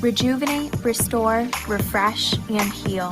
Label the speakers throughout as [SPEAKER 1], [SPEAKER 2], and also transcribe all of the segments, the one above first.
[SPEAKER 1] rejuvenate, restore, refresh, and heal.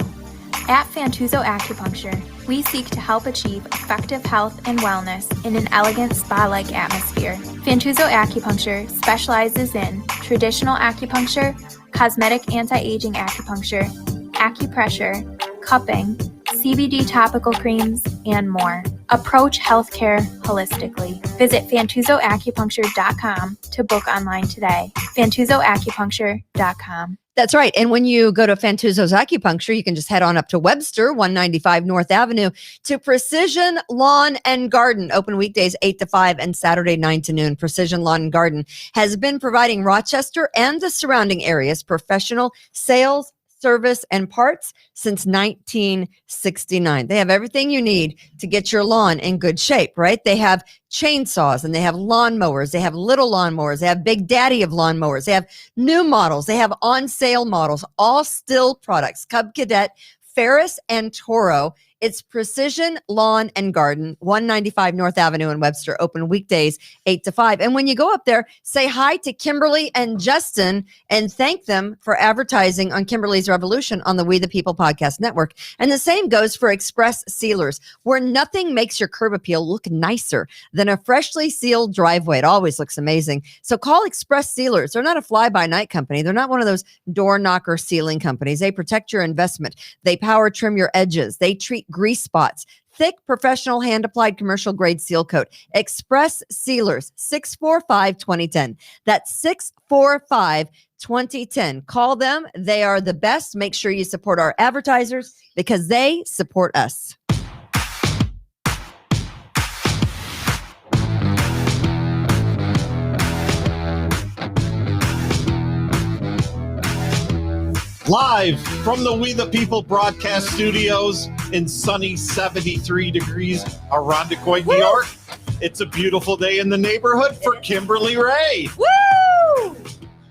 [SPEAKER 1] At Fantuzzo Acupuncture, we seek to help achieve effective health and wellness in an elegant spa-like atmosphere. Fantuzzo Acupuncture specializes in traditional acupuncture, cosmetic anti-aging acupuncture, acupressure, cupping, CBD topical creams, and more. Approach healthcare holistically. Visit FantuzzoAcupuncture.com to book online today. FantuzzoAcupuncture.com.
[SPEAKER 2] That's right. And when you go to Fantuzzo's Acupuncture, you can just head on up to Webster, 195 North Avenue, to Precision Lawn and Garden, open weekdays 8 to 5 and Saturday 9 to noon. Precision Lawn and Garden has been providing Rochester and the surrounding areas professional sales, service, and parts since 1969. They have everything you need to get your lawn in good shape, right? They have chainsaws and they have lawnmowers. They have little lawnmowers. They have Big Daddy of lawnmowers. They have new models. They have on sale models, all still products. Cub Cadet, Ferris, and Toro. It's Precision Lawn and Garden, 195 North Avenue in Webster, open weekdays 8 to 5. And when you go up there, say hi to Kimberly and Justin and thank them for advertising on Kimberly's Revolution on the We the People podcast network. And the same goes for Express Sealers, where nothing makes your curb appeal look nicer than a freshly sealed driveway. It always looks amazing. So call Express Sealers. They're not a fly-by-night company. They're not one of those door knocker sealing companies. They protect your investment. They power trim your edges. They treat grease spots. Thick, professional, hand-applied, commercial-grade seal coat. Express Sealers, 645-2010. That's 645-2010. Call them. They are the best. Make sure you support our advertisers because they support us.
[SPEAKER 3] Live from the We the People broadcast studios in sunny 73 degrees Arundecoit, New York. It's a beautiful day in the neighborhood for Kimberly Ray.
[SPEAKER 2] Woo!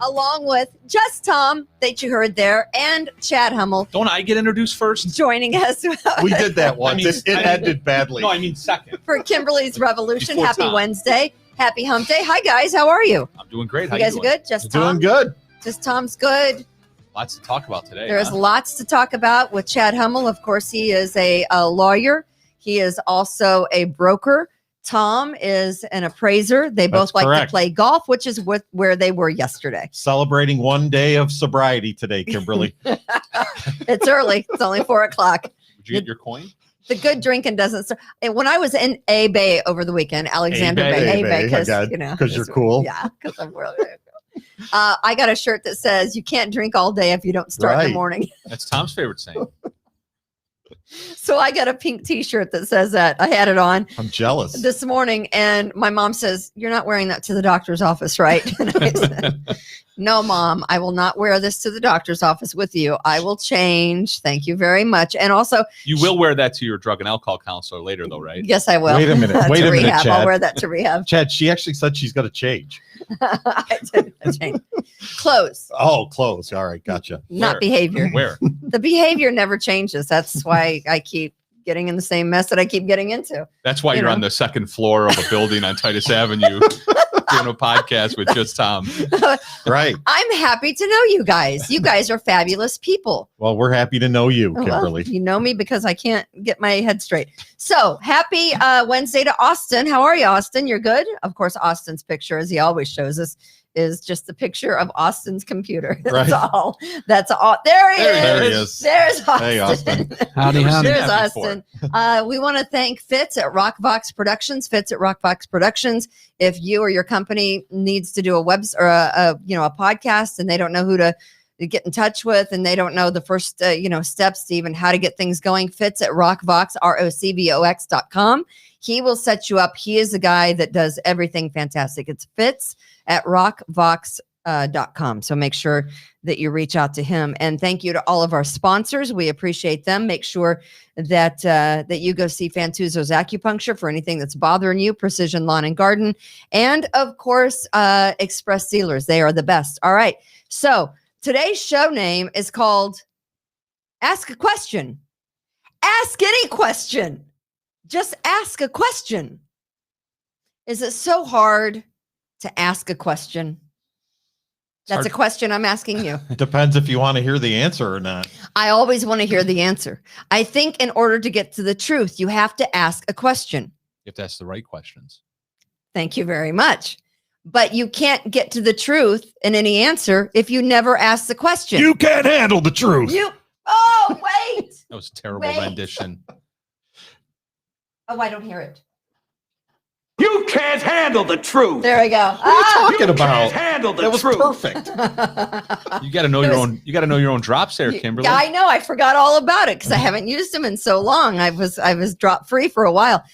[SPEAKER 2] Along with Just Tom, that you heard there, and Chad Hummel.
[SPEAKER 4] Don't I get introduced first?
[SPEAKER 2] Joining us.
[SPEAKER 3] We did that once. It ended badly.
[SPEAKER 4] No, I mean second.
[SPEAKER 2] For Kimberly's Revolution.
[SPEAKER 4] Before
[SPEAKER 2] Happy
[SPEAKER 4] Tom.
[SPEAKER 2] Wednesday. Happy hump day. Hi, guys. How are you?
[SPEAKER 4] I'm doing great. How
[SPEAKER 2] You guys
[SPEAKER 4] doing?
[SPEAKER 2] are good? Just Tom?
[SPEAKER 3] Doing good.
[SPEAKER 2] Just Tom's good.
[SPEAKER 4] Lots to talk about today.
[SPEAKER 2] There's lots to talk about with Chad Hummel. Of course, he is a lawyer. He is also a broker. Tom is an appraiser. They both like
[SPEAKER 3] correct.
[SPEAKER 2] to play golf, which is where they were yesterday.
[SPEAKER 3] Celebrating one day of sobriety today, Kimberly.
[SPEAKER 2] It's early. It's only 4:00.
[SPEAKER 4] Did you get your coin?
[SPEAKER 2] The good drinking doesn't start. And when I was in A-Bay over the weekend, Alexander Bay,
[SPEAKER 3] A-Bay,
[SPEAKER 2] because
[SPEAKER 3] because you're cool.
[SPEAKER 2] Yeah, because I'm really cool. I got a shirt that says you can't drink all day if you don't start in the morning.
[SPEAKER 4] That's Tom's favorite saying.
[SPEAKER 2] So I got a pink t-shirt that says that. I had it on
[SPEAKER 3] I'm jealous.
[SPEAKER 2] this morning, and my mom says, "You're not wearing that to the doctor's office, right?" And I said, "No, Mom, I will not wear this to the doctor's office with you. I will change. Thank you very much." And also,
[SPEAKER 4] You will wear that to your drug and alcohol counselor later, though, right?
[SPEAKER 2] yes, I will.
[SPEAKER 3] Wait a minute. Wait
[SPEAKER 2] To
[SPEAKER 3] a minute,
[SPEAKER 2] rehab.
[SPEAKER 3] Chad.
[SPEAKER 2] I'll wear that to rehab.
[SPEAKER 3] Chad, she actually said she's got to change.
[SPEAKER 2] I did change. Clothes,
[SPEAKER 3] Oh, clothes. All right. Gotcha.
[SPEAKER 2] not
[SPEAKER 4] Where?
[SPEAKER 2] behavior.
[SPEAKER 4] Where?
[SPEAKER 2] The behavior never changes. That's why I keep getting in the same mess that I keep getting into.
[SPEAKER 4] That's why
[SPEAKER 2] You
[SPEAKER 4] you're
[SPEAKER 2] know.
[SPEAKER 4] on the second floor of a building on Titus Avenue doing a podcast with Just Tom.
[SPEAKER 3] Right.
[SPEAKER 2] I'm happy to know you guys. You guys are fabulous people.
[SPEAKER 3] Well, we're happy to know you,
[SPEAKER 2] Oh, well,
[SPEAKER 3] Kimberly.
[SPEAKER 2] you know me because I can't get my head straight. So happy Wednesday to Austin. How are you, Austin? You're good? Of course, Austin's picture, as he always shows us, is just the picture of Austin's computer. That's
[SPEAKER 3] Right.
[SPEAKER 2] all. That's all. There he is.
[SPEAKER 3] There he is.
[SPEAKER 2] There's Austin.
[SPEAKER 3] Hey, Austin.
[SPEAKER 4] Howdy, howdy.
[SPEAKER 2] There's
[SPEAKER 4] that before.
[SPEAKER 2] Austin. We want to thank Fitz at Rockvox Productions. Fitz at Rockvox Productions. If you or your company needs to do a web or a podcast and they don't know who to get in touch with and they don't know the first steps to even how to get things going, Fitz at Rockvox, ROCVOX.com. He will set you up. He is the guy that does everything fantastic. It's Fitz at rockvox.com. So make sure that you reach out to him. And thank you to all of our sponsors. We appreciate them. Make sure that you go see Fantuzzo's Acupuncture for anything that's bothering you, Precision Lawn and Garden, and of course, Express Sealers. They are the best. All right. So today's show name is called Ask a Question. Ask any question. Just ask a question. Is it so hard to ask a question? That's a question I'm asking you.
[SPEAKER 3] Depends if you want to hear the answer or not.
[SPEAKER 2] I always want to hear the answer. I think in order to get to the truth, you have to ask a question.
[SPEAKER 4] If that's the right questions.
[SPEAKER 2] Thank you very much. But you can't get to the truth in any answer if you never ask the question.
[SPEAKER 3] You can't handle the truth.
[SPEAKER 2] Oh, wait.
[SPEAKER 4] That was a terrible rendition.
[SPEAKER 2] Oh, I don't hear it.
[SPEAKER 5] You can't handle the truth.
[SPEAKER 2] There we go.
[SPEAKER 3] What are you talking about?
[SPEAKER 5] Can't handle the
[SPEAKER 3] That was
[SPEAKER 5] truth.
[SPEAKER 3] perfect.
[SPEAKER 4] You got to know your own. You got to know your own drops there, Kimberly.
[SPEAKER 2] Yeah, I know. I forgot all about it because I haven't used them in so long. I was drop free for a while.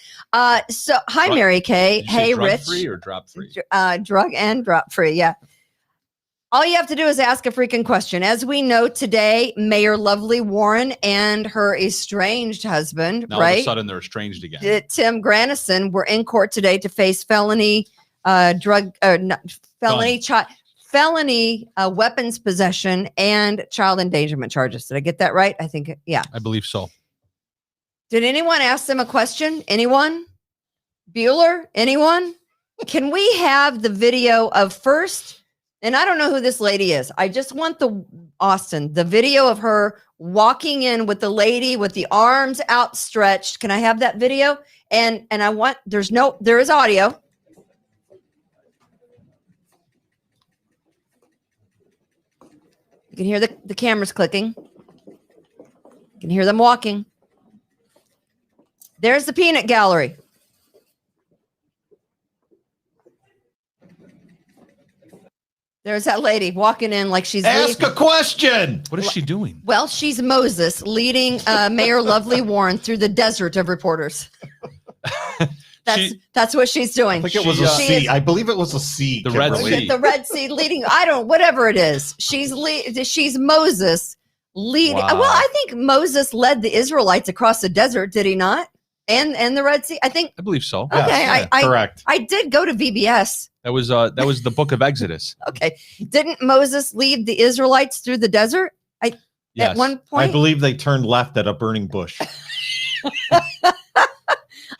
[SPEAKER 2] So hi, Mary Kay.
[SPEAKER 4] Did you say
[SPEAKER 2] Hey,
[SPEAKER 4] drug
[SPEAKER 2] Rich.
[SPEAKER 4] free or drop free?
[SPEAKER 2] Drug and drop free. Yeah. All you have to do is ask a freaking question. As we know today, Mayor Lovely Warren and her estranged husband,
[SPEAKER 4] Now all of a sudden they're estranged again.
[SPEAKER 2] Tim Granison, were in court today to face felony weapons possession and child endangerment charges. Did I get that right? I think, yeah.
[SPEAKER 4] I believe so.
[SPEAKER 2] Did anyone ask them a question? Anyone? Bueller? Anyone? Can we have the video of first? And I don't know who this lady is. I just want the video of her walking in with the lady with the arms outstretched. Can I have that video? And I want, there is audio. You can hear the cameras clicking. You can hear them walking. There's the peanut gallery. There's that lady walking in like she's
[SPEAKER 3] Ask a question.
[SPEAKER 4] What is she doing?
[SPEAKER 2] Well, she's Moses leading Mayor Lovely Warren through the desert of reporters. That's what she's doing.
[SPEAKER 3] I think it was a C. I believe it was a C.
[SPEAKER 4] The Red
[SPEAKER 3] Kimberly.
[SPEAKER 4] Sea.
[SPEAKER 2] The Red Sea leading. Whatever it is. She's Moses leading.
[SPEAKER 4] Wow.
[SPEAKER 2] Well, I think Moses led the Israelites across the desert. Did he not? And the Red Sea. I
[SPEAKER 4] believe so.
[SPEAKER 2] Okay,
[SPEAKER 3] Yes,
[SPEAKER 2] I
[SPEAKER 3] correct.
[SPEAKER 2] I did go to VBS.
[SPEAKER 4] That was the book of Exodus.
[SPEAKER 2] Okay, didn't Moses lead the Israelites through the desert?
[SPEAKER 4] Yes.
[SPEAKER 2] At one
[SPEAKER 3] I
[SPEAKER 2] point.
[SPEAKER 3] believe they turned left at a burning bush.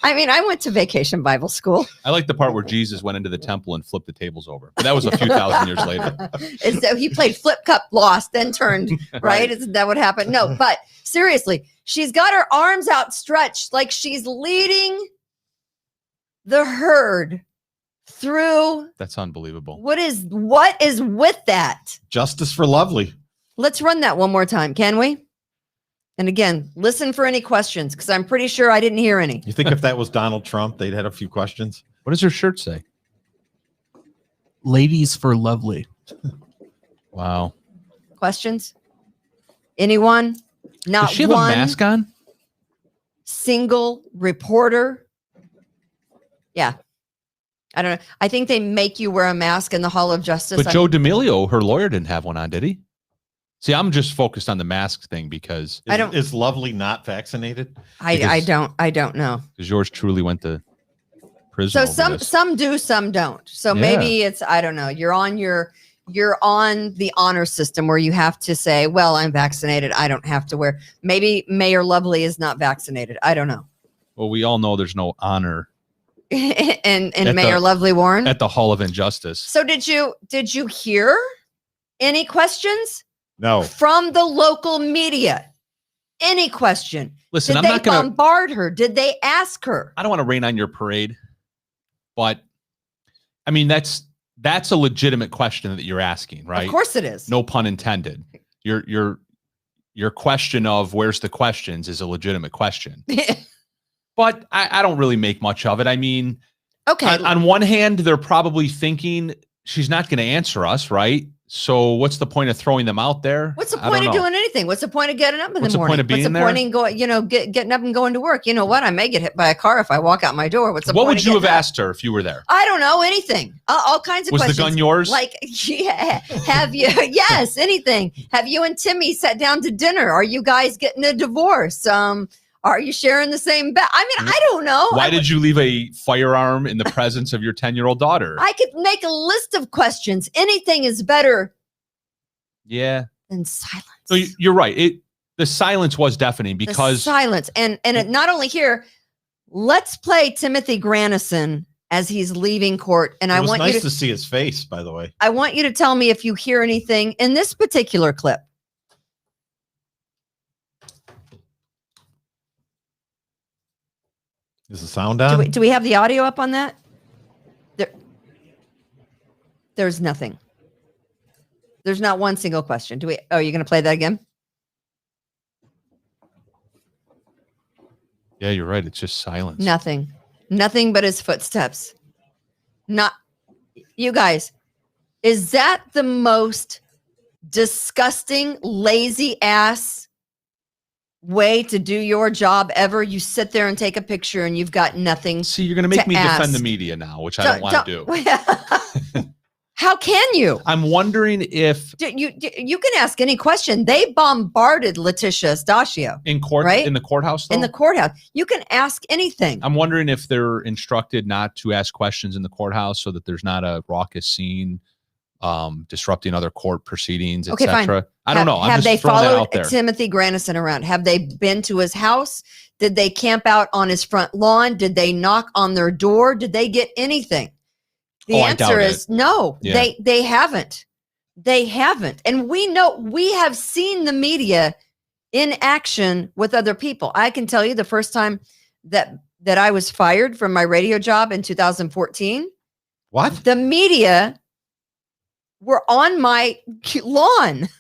[SPEAKER 2] I mean, I went to vacation Bible school.
[SPEAKER 4] I like the part where Jesus went into the temple and flipped the tables over. But that was a few thousand years later.
[SPEAKER 2] And so he played flip cup, lost, then turned, right? Isn't that what happened? No, but seriously, she's got her arms outstretched like she's leading the herd through.
[SPEAKER 4] That's unbelievable.
[SPEAKER 2] What is with that?
[SPEAKER 3] Justice for Lovely.
[SPEAKER 2] Let's run that one more time, can we? And again, listen for any questions because I'm pretty sure I didn't hear any.
[SPEAKER 3] You think if that was Donald Trump, they'd had a few questions?
[SPEAKER 4] What does her shirt say?
[SPEAKER 6] Ladies for Lovely.
[SPEAKER 4] Wow.
[SPEAKER 2] Questions? Anyone? Not
[SPEAKER 4] Does she have
[SPEAKER 2] one
[SPEAKER 4] a mask on?
[SPEAKER 2] single reporter. Yeah. I don't know. I think they make you wear a mask in the Hall of Justice.
[SPEAKER 4] But Joe D'Amelio, her lawyer, didn't have one on, did he? See, I'm just focused on the mask thing because
[SPEAKER 3] Is Lovely not vaccinated?
[SPEAKER 2] I don't know.
[SPEAKER 4] yours truly went to prison.
[SPEAKER 2] So
[SPEAKER 4] over this.
[SPEAKER 2] some do, some don't. So
[SPEAKER 4] Yeah.
[SPEAKER 2] maybe it's, I don't know. You're on the honor system where you have to say, well, I'm vaccinated. I don't have to wear. Maybe Mayor Lovely is not vaccinated. I don't know.
[SPEAKER 4] Well, we all know there's no honor
[SPEAKER 2] and
[SPEAKER 4] At
[SPEAKER 2] Mayor
[SPEAKER 4] the-
[SPEAKER 2] Lovely Warren.
[SPEAKER 4] at the Hall of Injustice.
[SPEAKER 2] So did you hear any questions
[SPEAKER 3] No.
[SPEAKER 2] from the local media? Any question?
[SPEAKER 4] Listen,
[SPEAKER 2] Did
[SPEAKER 4] I'm
[SPEAKER 2] they
[SPEAKER 4] not going to.
[SPEAKER 2] bombard her? Did they ask her?
[SPEAKER 4] I don't want to rain on your parade, but I mean that's a legitimate question that you're asking, right?
[SPEAKER 2] Of course it is.
[SPEAKER 4] No pun intended. Your question of where's the questions is a legitimate question, but I don't really make much of it. I mean,
[SPEAKER 2] Okay.
[SPEAKER 4] on one hand, they're probably thinking she's not going to answer us, right? So what's the point of throwing them out there?
[SPEAKER 2] What's the
[SPEAKER 4] I
[SPEAKER 2] point
[SPEAKER 4] don't
[SPEAKER 2] of
[SPEAKER 4] know.
[SPEAKER 2] doing anything? What's the point of getting up in
[SPEAKER 4] What's
[SPEAKER 2] the
[SPEAKER 4] the point
[SPEAKER 2] morning?
[SPEAKER 4] of being
[SPEAKER 2] What's the
[SPEAKER 4] there?
[SPEAKER 2] point in going, getting up and going to work? You know what? I may get hit by a car if I walk out my door. What's the
[SPEAKER 4] What
[SPEAKER 2] point
[SPEAKER 4] would
[SPEAKER 2] of
[SPEAKER 4] you have
[SPEAKER 2] getting up?
[SPEAKER 4] asked her if you were there?
[SPEAKER 2] I don't know, anything. All kinds of
[SPEAKER 4] Was the
[SPEAKER 2] questions.
[SPEAKER 4] gun yours?
[SPEAKER 2] Like, yeah. Have you, yes, anything. Have you and Timmy sat down to dinner? Are you guys getting a divorce? Are you sharing the same bed? I mean, I don't know.
[SPEAKER 4] Why did you leave a firearm in the presence of your 10-year-old daughter?
[SPEAKER 2] I could make a list of questions. Anything is better
[SPEAKER 4] Yeah.
[SPEAKER 2] than silence.
[SPEAKER 4] So you're right. The silence was deafening
[SPEAKER 2] The
[SPEAKER 4] because
[SPEAKER 2] silence. And it, not only here, let's play Timothy Granison as he's leaving court. And
[SPEAKER 3] It was nice to see his face, by the way.
[SPEAKER 2] I want you to tell me if you hear anything in this particular clip.
[SPEAKER 3] Is the sound on?
[SPEAKER 2] Do we have the audio up on that? There's nothing. There's not one single question. Oh, you're going to play that again?
[SPEAKER 4] Yeah, you're right. It's just silence.
[SPEAKER 2] Nothing but his footsteps. You guys, is that the most disgusting, lazy ass way to do your job ever? You sit there and take a picture and you've got nothing.
[SPEAKER 4] See, you're going to make me defend the media now, which I don't want to do.
[SPEAKER 2] How can you?
[SPEAKER 4] I'm wondering if
[SPEAKER 2] you can ask any question. They bombarded Letitia Stasio
[SPEAKER 4] in court, right? In the courthouse, though?
[SPEAKER 2] In the courthouse. You can ask anything.
[SPEAKER 4] I'm wondering if they're instructed not to ask questions in the courthouse so that there's not a raucous scene, disrupting other court proceedings,
[SPEAKER 2] okay,
[SPEAKER 4] etc. I don't know.
[SPEAKER 2] Have they followed Timothy Granison around? Have they been to his house? Did they camp out on his front lawn? Did they knock on their door? Did they get anything? The answer is no, yeah. They haven't. They haven't. And we have seen the media in action with other people. I can tell you the first time that I was fired from my radio job in 2014.
[SPEAKER 3] What?
[SPEAKER 2] The media were on my lawn.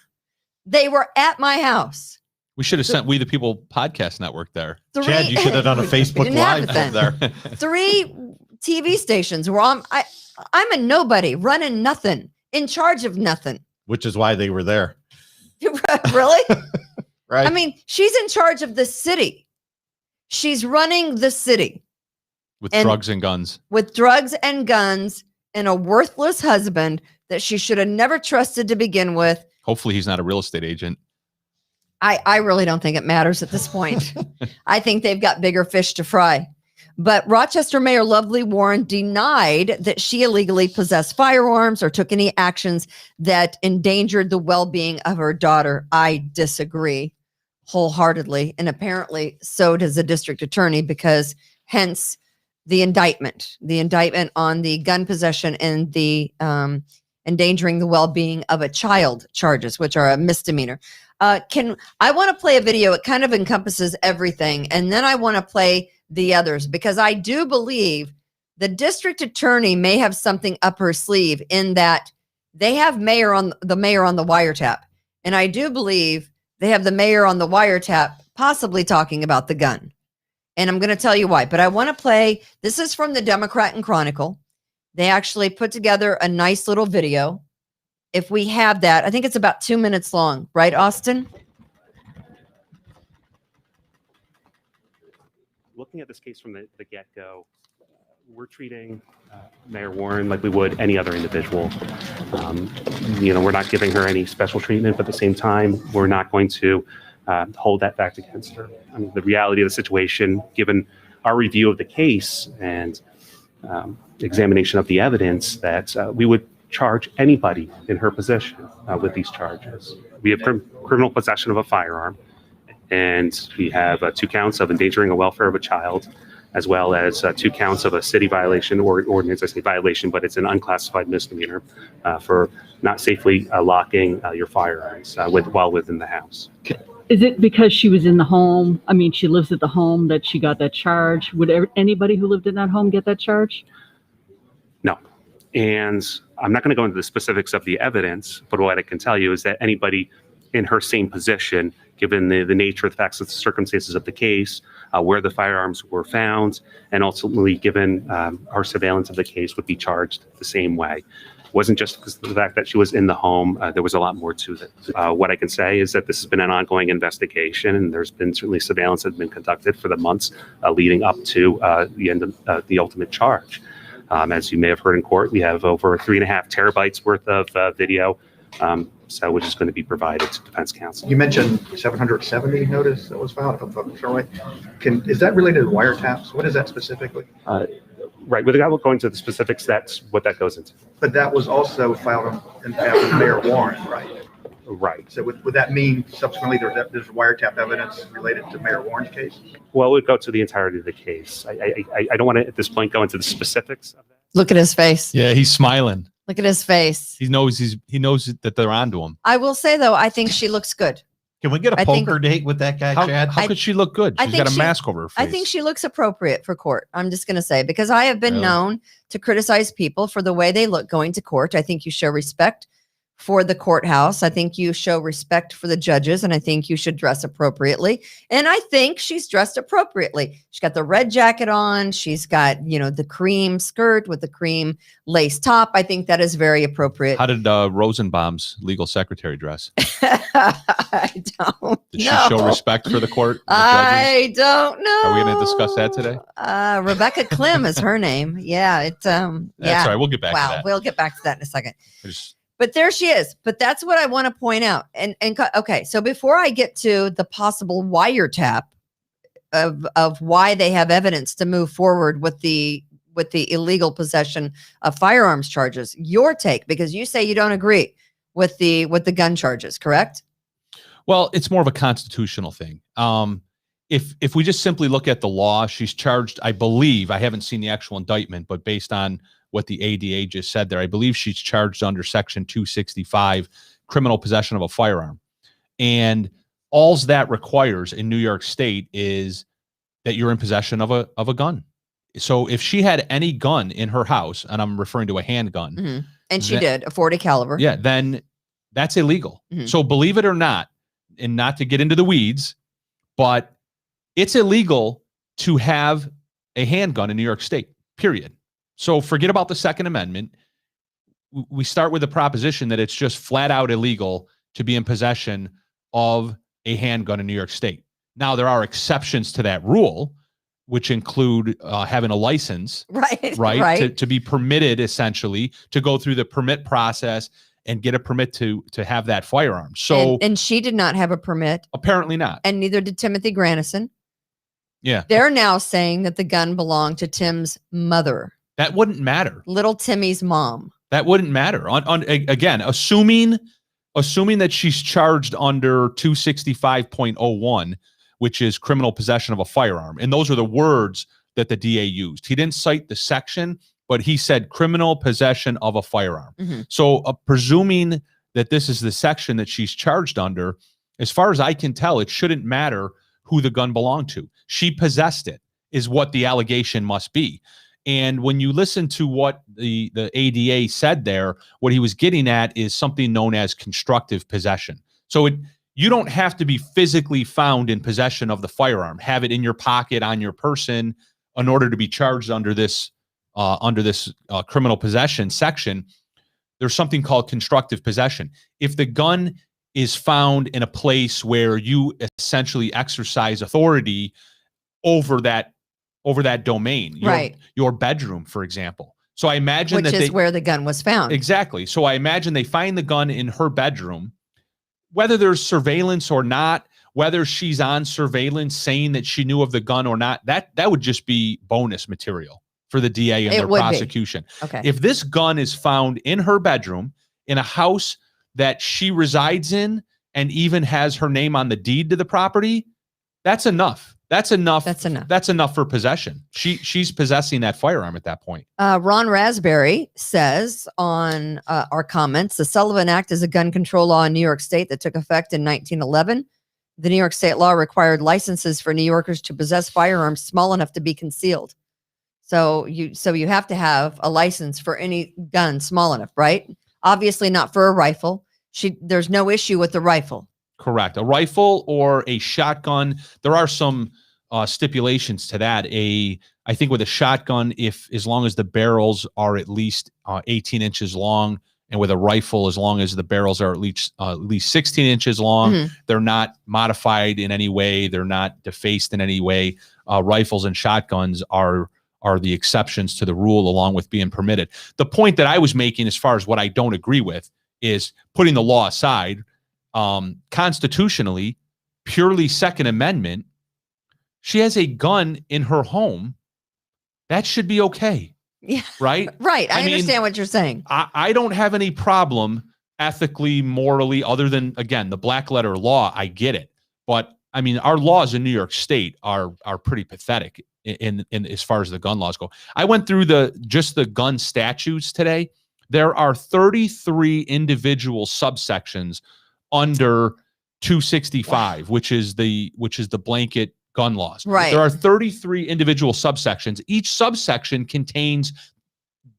[SPEAKER 2] They were at my house.
[SPEAKER 4] We should have sent We the People podcast network there.
[SPEAKER 3] Chad, you should have done a Facebook Live there.
[SPEAKER 2] 3 TV stations were on. I'm a nobody, running nothing, in charge of nothing.
[SPEAKER 3] Which is why they were there.
[SPEAKER 2] Really?
[SPEAKER 3] Right.
[SPEAKER 2] I mean, she's in charge of the city. She's running the city.
[SPEAKER 4] With drugs and guns.
[SPEAKER 2] With drugs and guns and a worthless husband that she should have never trusted to begin with.
[SPEAKER 4] Hopefully he's not a real estate agent.
[SPEAKER 2] I really don't think it matters at this point. I think they've got bigger fish to fry. But Rochester Mayor Lovely Warren denied that she illegally possessed firearms or took any actions that endangered the well-being of her daughter. I disagree wholeheartedly. And apparently so does the district attorney, because hence the indictment on the gun possession and the endangering the well-being of a child charges, which are a misdemeanor. I want to play a video. It kind of encompasses everything. And then I want to play the others, because I do believe the district attorney may have something up her sleeve in that they have the mayor on the wiretap. And I do believe they have the mayor on the wiretap possibly talking about the gun. And I'm going to tell you why. But I want to play. This is from the Democrat and Chronicle. They actually put together a nice little video. If we have that, I think it's about 2 minutes long. Right, Austin?
[SPEAKER 6] Looking at this case from the get-go, we're treating Mayor Warren like we would any other individual. We're not giving her any special treatment, but at the same time, we're not going to hold that fact against her. I mean, the reality of the situation, given our review of the case and examination of the evidence, that we would charge anybody in her position with these charges. We have criminal possession of a firearm. And we have 2 counts of endangering the welfare of a child, as well as 2 counts of a city violation or ordinance. I say violation, but it's an unclassified misdemeanor for not safely locking your firearms while within the house.
[SPEAKER 7] Is it because she was in the home? I mean, she lives at the home that she got that charge. Would anybody who lived in that home get that charge?
[SPEAKER 6] No. And I'm not going to go into the specifics of the evidence, but what I can tell you is that anybody in her same position, given the nature of the facts of the circumstances of the case, where the firearms were found, and ultimately given our surveillance of the case, would be charged the same way. It wasn't just because of the fact that she was in the home. There was a lot more to it. What I can say is that this has been an ongoing investigation, and there's been certainly surveillance that has been conducted for the months leading up to the end of the ultimate charge. As you may have heard in court, we have over 3.5 terabytes worth of video, which is going to be provided to defense counsel.
[SPEAKER 8] You mentioned 770 notice that was filed, if I'm right. Is that related to wiretaps? What is that specifically?
[SPEAKER 6] Right. Without going to the specifics, that's what that goes into.
[SPEAKER 8] But that was also filed on behalf of Mayor Warren, right?
[SPEAKER 6] Right.
[SPEAKER 8] So would that mean subsequently there's wiretap evidence related to Mayor Warren's case?
[SPEAKER 6] Well, it would go to the entirety of the case. I don't want to at this point go into the specifics of that.
[SPEAKER 2] Look at his face.
[SPEAKER 4] Yeah, he's smiling.
[SPEAKER 2] Look at his face.
[SPEAKER 4] He knows that they're onto him.
[SPEAKER 2] I will say though, I think she looks good.
[SPEAKER 3] Can we get a
[SPEAKER 2] I think-
[SPEAKER 3] poker date with that guy, Chad?
[SPEAKER 4] How could she look good?
[SPEAKER 2] I
[SPEAKER 4] She's
[SPEAKER 2] think
[SPEAKER 4] got a
[SPEAKER 2] she-
[SPEAKER 4] mask over her face.
[SPEAKER 2] I think she looks appropriate for court. I'm just going to say, because I have been
[SPEAKER 4] Really?
[SPEAKER 2] known to criticize people for the way they look going to court. I think you show respect for the courthouse. I think you show respect for the judges, and I think you should dress appropriately. And I think she's dressed appropriately. She's got the red jacket on. She's got, the cream skirt with the cream lace top. I think that is very appropriate.
[SPEAKER 4] How did Rosenbaum's legal secretary dress?
[SPEAKER 2] I don't
[SPEAKER 4] Did she
[SPEAKER 2] know.
[SPEAKER 4] show respect for the court? and the
[SPEAKER 2] I
[SPEAKER 4] judges?
[SPEAKER 2] don't know.
[SPEAKER 4] Are we going to discuss that today?
[SPEAKER 2] Rebecca Klim is her name. Yeah, it's
[SPEAKER 4] That's
[SPEAKER 2] yeah.
[SPEAKER 4] all right. We'll get back to
[SPEAKER 2] Wow,
[SPEAKER 4] that.
[SPEAKER 2] we'll get back to that in a second.
[SPEAKER 4] I just-
[SPEAKER 2] But there she is. But that's what I want to point out. Okay, so before I get to the possible wiretap of why they have evidence to move forward with the illegal possession of firearms charges, your take, because you say you don't agree with the gun charges, correct?
[SPEAKER 4] Well, it's more of a constitutional thing. If we just simply look at the law, she's charged, I believe, I haven't seen the actual indictment, but based on what the ADA just said there, I believe she's charged under Section 265, criminal possession of a firearm. And all that requires in New York State is that you're in possession of a gun. So if she had any gun in her house, and I'm referring to a handgun,
[SPEAKER 2] Mm-hmm. And she did a 40 caliber.
[SPEAKER 4] yeah, then that's illegal.
[SPEAKER 2] Mhm.
[SPEAKER 4] So believe it or not, and not to get into the weeds, but it's illegal to have a handgun in New York State, period. So forget about the Second Amendment. We start with the proposition that it's just flat out illegal to be in possession of a handgun in New York State. Now, there are exceptions to that rule, which include having a license,
[SPEAKER 2] Right.
[SPEAKER 4] To be permitted, essentially, to go through the permit process and get a permit to have that firearm. So
[SPEAKER 2] and she did not have a permit,
[SPEAKER 4] apparently not.
[SPEAKER 2] and neither did Timothy Granison.
[SPEAKER 4] Yeah.
[SPEAKER 2] They're now saying that the gun belonged to Tim's mother,
[SPEAKER 4] That wouldn't matter.
[SPEAKER 2] little Timmy's mom.
[SPEAKER 4] That wouldn't matter. Again, assuming that she's charged under 265.01, which is criminal possession of a firearm. And those are the words that the DA used. He didn't cite the section, but he said criminal possession of a firearm.
[SPEAKER 2] Mhm.
[SPEAKER 4] So presuming that this is the section that she's charged under, as far as I can tell, it shouldn't matter who the gun belonged to. She possessed it, is what the allegation must be. And when you listen to what the ADA said there, what he was getting at is something known as constructive possession. So you don't have to be physically found in possession of the firearm, have it in your pocket, on your person, in order to be charged under this criminal possession section. There's something called constructive possession. If the gun is found in a place where you essentially exercise authority over that domain,
[SPEAKER 2] Right.
[SPEAKER 4] your bedroom, for example. So I imagine
[SPEAKER 2] Which
[SPEAKER 4] that
[SPEAKER 2] is where the gun was found.
[SPEAKER 4] Exactly. So I imagine they find the gun in her bedroom, whether there's surveillance or not, whether she's on surveillance saying that she knew of the gun or not, that would just be bonus material for the DA and
[SPEAKER 2] It
[SPEAKER 4] their
[SPEAKER 2] would be.
[SPEAKER 4] prosecution.
[SPEAKER 2] Okay.
[SPEAKER 4] If this gun is found in her bedroom, in a house that she resides in, and even has her name on the deed to the property, that's enough. That's enough.
[SPEAKER 2] That's enough.
[SPEAKER 4] That's enough for possession. She's possessing that firearm at that point.
[SPEAKER 2] Ron Raspberry says on our comments, the Sullivan Act is a gun control law in New York State that took effect in 1911. The New York State law required licenses for New Yorkers to possess firearms small enough to be concealed. So you have to have a license for any gun small enough, right? Obviously not for a rifle. There's no issue with the rifle.
[SPEAKER 4] Correct. A rifle or a shotgun. There are some stipulations to that. I think with a shotgun, as long as the barrels are at least 18 inches long, and with a rifle, as long as the barrels are at least 16 inches long,
[SPEAKER 2] Mhm.
[SPEAKER 4] they're not modified in any way. They're not defaced in any way. Rifles and shotguns are the exceptions to the rule, along with being permitted. The point that I was making, as far as what I don't agree with, is putting the law aside. Constitutionally, purely Second Amendment, she has a gun in her home. That should be okay.
[SPEAKER 2] Yeah.
[SPEAKER 4] Right?
[SPEAKER 2] Right. I
[SPEAKER 4] mean,
[SPEAKER 2] understand what you're saying.
[SPEAKER 4] I don't have any problem ethically, morally, other than, again, the black letter law, I get it. But I mean, our laws in New York State are pretty pathetic in as far as the gun laws go. I went through just the gun statutes today. There are 33 individual subsections under 265, which is the blanket gun laws.
[SPEAKER 2] Right.
[SPEAKER 4] There are 33 individual subsections. Each subsection contains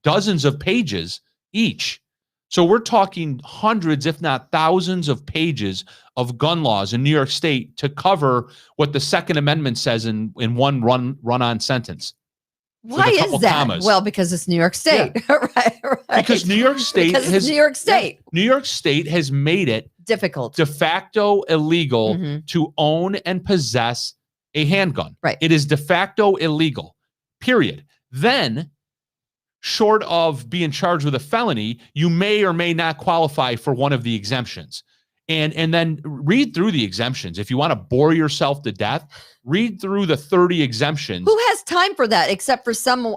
[SPEAKER 4] dozens of pages each. So we're talking hundreds, if not thousands, of pages of gun laws in New York State to cover what the Second Amendment says in one run-on sentence.
[SPEAKER 2] Why is that?
[SPEAKER 4] Commas.
[SPEAKER 2] Well, because it's New York State. Yeah. right.
[SPEAKER 4] Because New York State
[SPEAKER 2] New York State.
[SPEAKER 4] New York State has made it
[SPEAKER 2] difficult,
[SPEAKER 4] de facto illegal to own and possess a handgun.
[SPEAKER 2] Right.
[SPEAKER 4] It is de facto illegal, period. Then, short of being charged with a felony, you may or may not qualify for one of the exemptions. And then read through the exemptions. If you want to bore yourself to death, read through the 30 exemptions.
[SPEAKER 2] Who has time for that except for some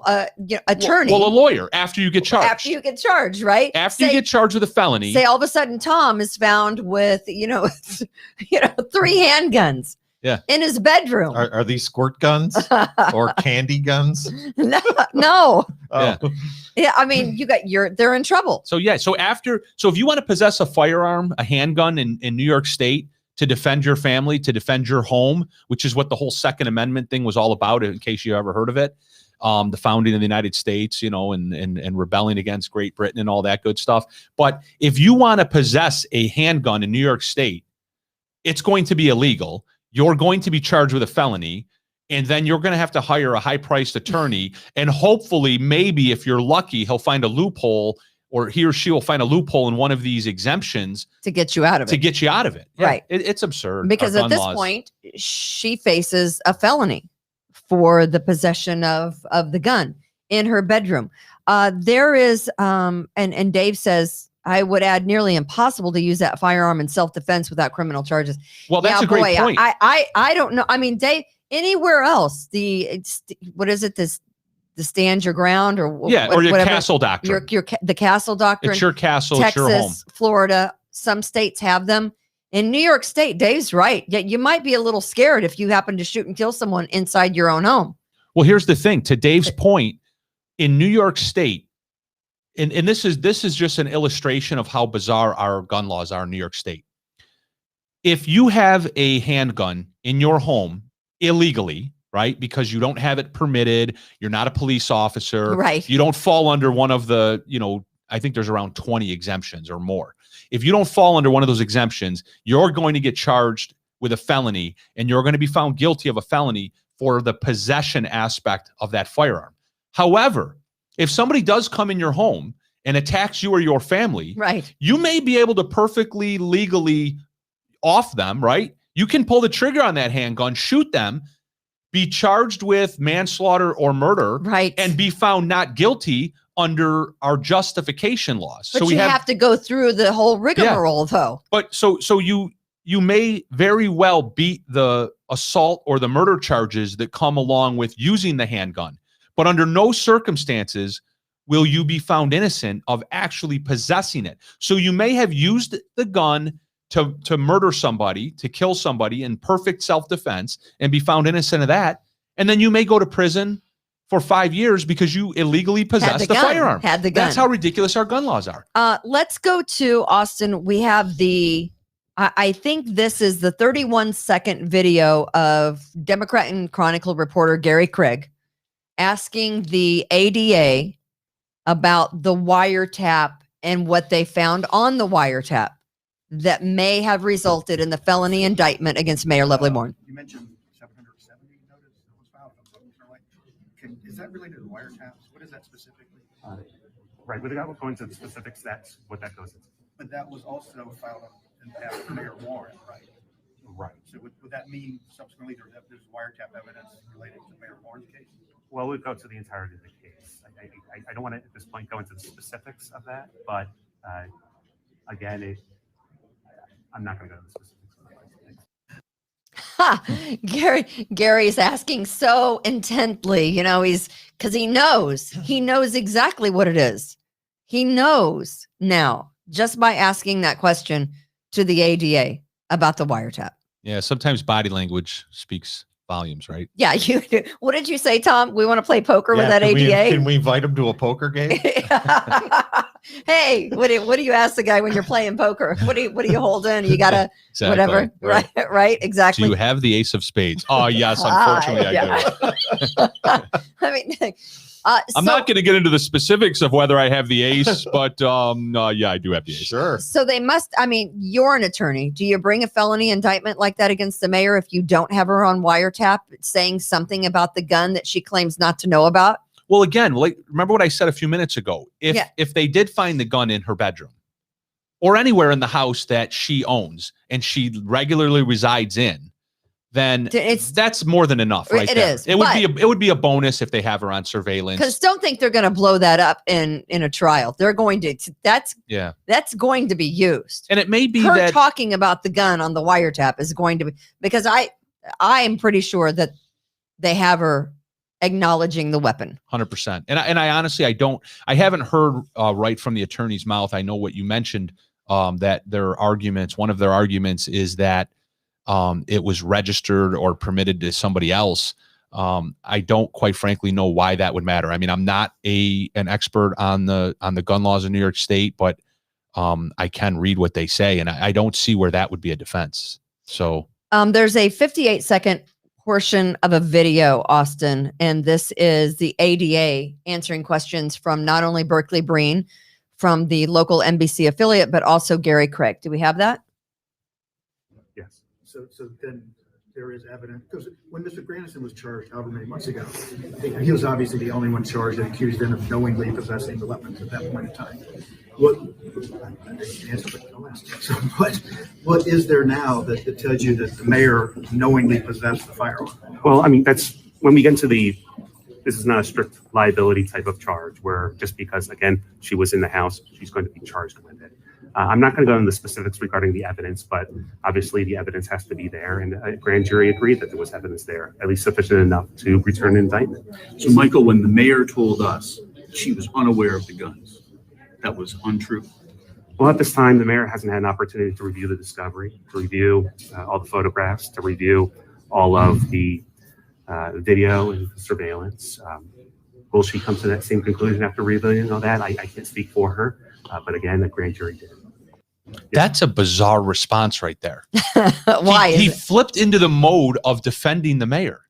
[SPEAKER 2] attorney?
[SPEAKER 4] Well, a lawyer after you get charged.
[SPEAKER 2] After you get charged, right?
[SPEAKER 4] After you get charged with a felony.
[SPEAKER 2] Say all of a sudden Tom is found with, 3 handguns.
[SPEAKER 3] Yeah.
[SPEAKER 2] In his bedroom.
[SPEAKER 3] Are these squirt guns or candy guns?
[SPEAKER 2] No.
[SPEAKER 3] Oh.
[SPEAKER 2] Yeah, I mean, they're in trouble.
[SPEAKER 4] So if you want to possess a firearm, a handgun in New York State to defend your family, to defend your home, which is what the whole Second Amendment thing was all about, in case you ever heard of it, the founding of the United States, and rebelling against Great Britain and all that good stuff. But if you want to possess a handgun in New York State, it's going to be illegal. You're going to be charged with a felony, and then you're going to have to hire a high-priced attorney, and hopefully, maybe if you're lucky, he'll find a loophole, or he or she will find a loophole in one of these exemptions
[SPEAKER 2] to get you out of it. Yeah,
[SPEAKER 4] right. It's absurd.
[SPEAKER 2] Because at this point, she faces a felony for the possession of the gun in her bedroom. There is, and Dave says, I would add nearly impossible to use that firearm in self-defense without criminal charges.
[SPEAKER 4] Well, that's a great point.
[SPEAKER 2] I don't know. I mean, Dave, anywhere else, what is it? The stand your ground or
[SPEAKER 4] your castle doctrine.
[SPEAKER 2] The castle doctrine.
[SPEAKER 4] It's your castle.
[SPEAKER 2] Texas,
[SPEAKER 4] it's your home.
[SPEAKER 2] Florida, some states have them. In New York State, Dave's right. Yeah, you might be a little scared if you happen to shoot and kill someone inside your own home.
[SPEAKER 4] Well, here's the thing. To Dave's point, in New York State, and this is just an illustration of how bizarre our gun laws are in New York State. If you have a handgun in your home illegally, right, because you don't have it permitted, you're not a police officer,
[SPEAKER 2] right,
[SPEAKER 4] you don't fall under one of the, I think there's around 20 exemptions or more. If you don't fall under one of those exemptions, you're going to get charged with a felony, and you're going to be found guilty of a felony for the possession aspect of that firearm. However, if somebody does come in your home and attacks you or your family,
[SPEAKER 2] right,
[SPEAKER 4] you may be able to perfectly legally off them, right? You can pull the trigger on that handgun, shoot them, be charged with manslaughter or murder,
[SPEAKER 2] right,
[SPEAKER 4] and be found not guilty under our justification laws.
[SPEAKER 2] But so you have to go through the whole rigmarole, though.
[SPEAKER 4] But so you may very well beat the assault or the murder charges that come along with using the handgun. But under no circumstances will you be found innocent of actually possessing it. So you may have used the gun to murder somebody, to kill somebody in perfect self-defense and be found innocent of that. And then you may go to prison for 5 years because you illegally possessed the firearm.
[SPEAKER 2] Had the gun.
[SPEAKER 4] That's how ridiculous our gun laws are.
[SPEAKER 2] Let's go to Austin. We have I think this is the 31-second video of Democrat and Chronicle reporter Gary Craig asking the ADA about the wiretap and what they found on the wiretap that may have resulted in the felony indictment against Mayor Lovely Moore.
[SPEAKER 8] You mentioned 770 notice that was filed. Is that related to wiretaps? What is that specifically?
[SPEAKER 6] Right, without going into the specifics, that's what that goes into.
[SPEAKER 8] But that was also filed after Mayor Warren, right?
[SPEAKER 6] Right.
[SPEAKER 8] So would that mean subsequently there's wiretap evidence related to Mayor Warren's case?
[SPEAKER 6] Well, we'd go to the entirety of the case. I don't want to at this point go into the specifics of that, but again, I'm not going to go into the specifics of that.
[SPEAKER 2] Gary's asking so intently, because he knows exactly what it is. He knows now just by asking that question to the ADA about the wiretap.
[SPEAKER 4] Yeah, sometimes body language speaks volumes, right?
[SPEAKER 2] Yeah, you. What did you say, Tom? We want to play poker with that
[SPEAKER 3] can
[SPEAKER 2] ADA.
[SPEAKER 3] can we invite him to a poker game?
[SPEAKER 2] Hey, what do you ask the guy when you're playing poker? What do you hold in? You gotta
[SPEAKER 4] Exactly.
[SPEAKER 2] whatever, right? Exactly.
[SPEAKER 4] Do you have the ace of spades? Oh yes, unfortunately I do.
[SPEAKER 2] I mean,
[SPEAKER 4] I'm not going to get into the specifics of whether I have the ace, but yeah, I do have the ace.
[SPEAKER 3] Sure.
[SPEAKER 2] So they must. I mean, you're an attorney. Do you bring a felony indictment like that against the mayor if you don't have her on wiretap saying something about the gun that she claims not to know about?
[SPEAKER 4] Well, again, like remember what I said a few minutes ago. If they did find the gun in her bedroom or anywhere in the house that she owns and she regularly resides in, then that's more than enough, right?
[SPEAKER 2] It
[SPEAKER 4] there.
[SPEAKER 2] is.
[SPEAKER 4] It would be a bonus if they have her on surveillance.
[SPEAKER 2] Because don't think they're going to blow that up in a trial. They're going to. That's going to be used.
[SPEAKER 4] And it may be
[SPEAKER 2] her
[SPEAKER 4] that
[SPEAKER 2] talking about the gun on the wiretap is going to be, because I am pretty sure that they have her acknowledging the weapon.
[SPEAKER 4] 100%. And I honestly, I haven't heard right from the attorney's mouth. I know what you mentioned, that one of their arguments is that it was registered or permitted to somebody else. I don't quite frankly know why that would matter. I mean, I'm not an expert on the gun laws in New York State, but I can read what they say, and I don't see where that would be a defense. So
[SPEAKER 2] there's a 58-second portion of a video, Austin, and this is the ADA answering questions from not only Berkeley Breen from the local NBC affiliate, but also Gary Craig. Do we have that?
[SPEAKER 8] Yes. So then there is evidence, because when Mr. Grandison was charged however many months ago, he was obviously the only one charged and accused then of knowingly possessing the weapons at that point in time. What is there now that tells you that the mayor knowingly possessed the firearm?
[SPEAKER 6] Well, I mean, that's when we get into this is not a strict liability type of charge where just because, again, she was in the house, she's going to be charged with it. I'm not going to go into the specifics regarding the evidence, but obviously the evidence has to be there, and a grand jury agreed that there was evidence there, at least sufficient enough to return an indictment.
[SPEAKER 9] So, Michael, when the mayor told us she was unaware of the guns, that was untrue?
[SPEAKER 6] Well, at this time, the mayor hasn't had an opportunity to review the discovery, to review all the photographs, to review all of the video and surveillance. Will she come to that same conclusion after reviewing all that? I can't speak for her, but again, the grand jury did.
[SPEAKER 4] That's a bizarre response right there.
[SPEAKER 2] Why?
[SPEAKER 4] He flipped into the mode of defending the mayor.